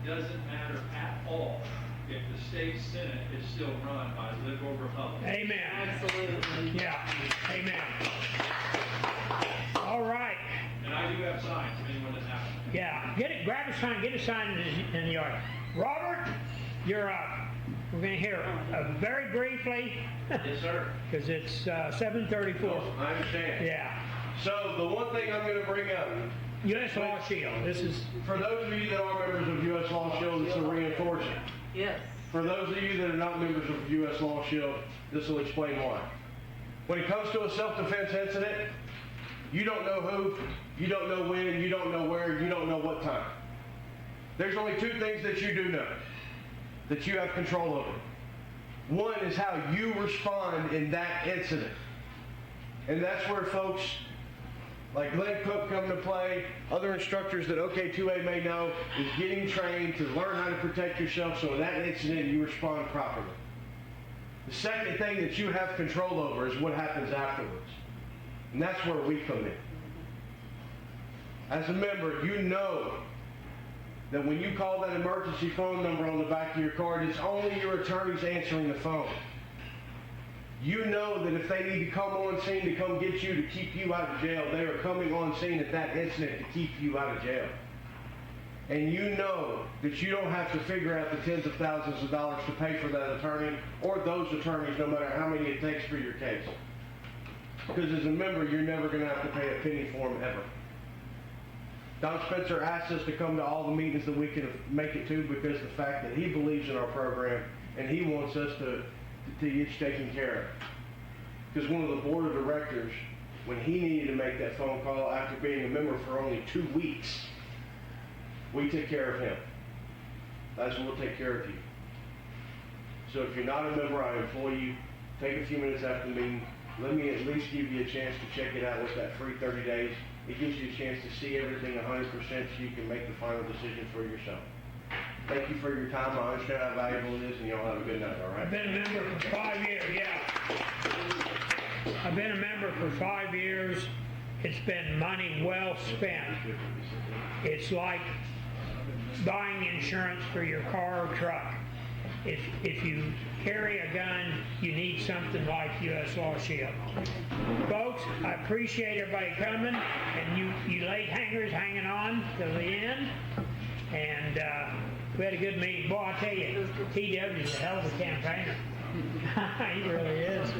doesn't matter at all if the state senate is still run by liberal Republicans. Amen. Absolutely. Yeah. Amen. All right. And I do have signs if anyone doesn't have them. Yeah. Grab a sign. Get a sign in the yard. Robert, you're up. We're going to hear very briefly. Yes, sir. Because it's 7:34. No, I understand. Yeah. So the one thing I'm going to bring up. U.S. Law Shield. This is. For those of you that are members of U.S. Law Shield, it's a reinforcement. Yes. For those of you that are not members of U.S. Law Shield, this will explain why. When it comes to a self-defense incident, you don't know who, you don't know when, you don't know where, you don't know what time. There's only two things that you do know that you have control over. One is how you respond in that incident. And that's where folks like Glenn Cook come to play, other instructors that OK2A may know, is getting trained to learn how to protect yourself so in that incident you respond properly. The second thing that you have control over is what happens afterwards. And that's where we come in. As a member, you know that when you call that emergency phone number on the back of your card, it's only your attorneys answering the phone. You know that if they need to come on scene to come get you to keep you out of jail, they are coming on scene at that incident to keep you out of jail. And you know that you don't have to figure out the tens of thousands of dollars to pay for that attorney or those attorneys, no matter how many it takes for your case. Because as a member, you're never going to have to pay a penny for them ever. Don Spencer asked us to come to all the meetings that we can make it to because of the fact that he believes in our program and he wants us to get taken care of. Because one of the board of directors, when he needed to make that phone call after being a member for only 2 weeks, we took care of him. That's when we'll take care of you. So if you're not a member, I implore you, take a few minutes after the meeting. Let me at least give you a chance to check it out with that free 30 days. It gives you a chance to see everything 100% so you can make the final decision for yourself. Thank you for your time. I understand how valuable it is, and y'all have a good night, all right? I've been a member for 5 years, yeah. I've been a member for 5 years. It's been money well spent. It's like buying insurance for your car or truck. if you carry a gun, you need something like U.S. Law Shield. Folks, I appreciate everybody coming, and you late hangers hanging on till the end. And we had a good meeting. Boy, I tell you, TW is a hell of a campaigner. He really is.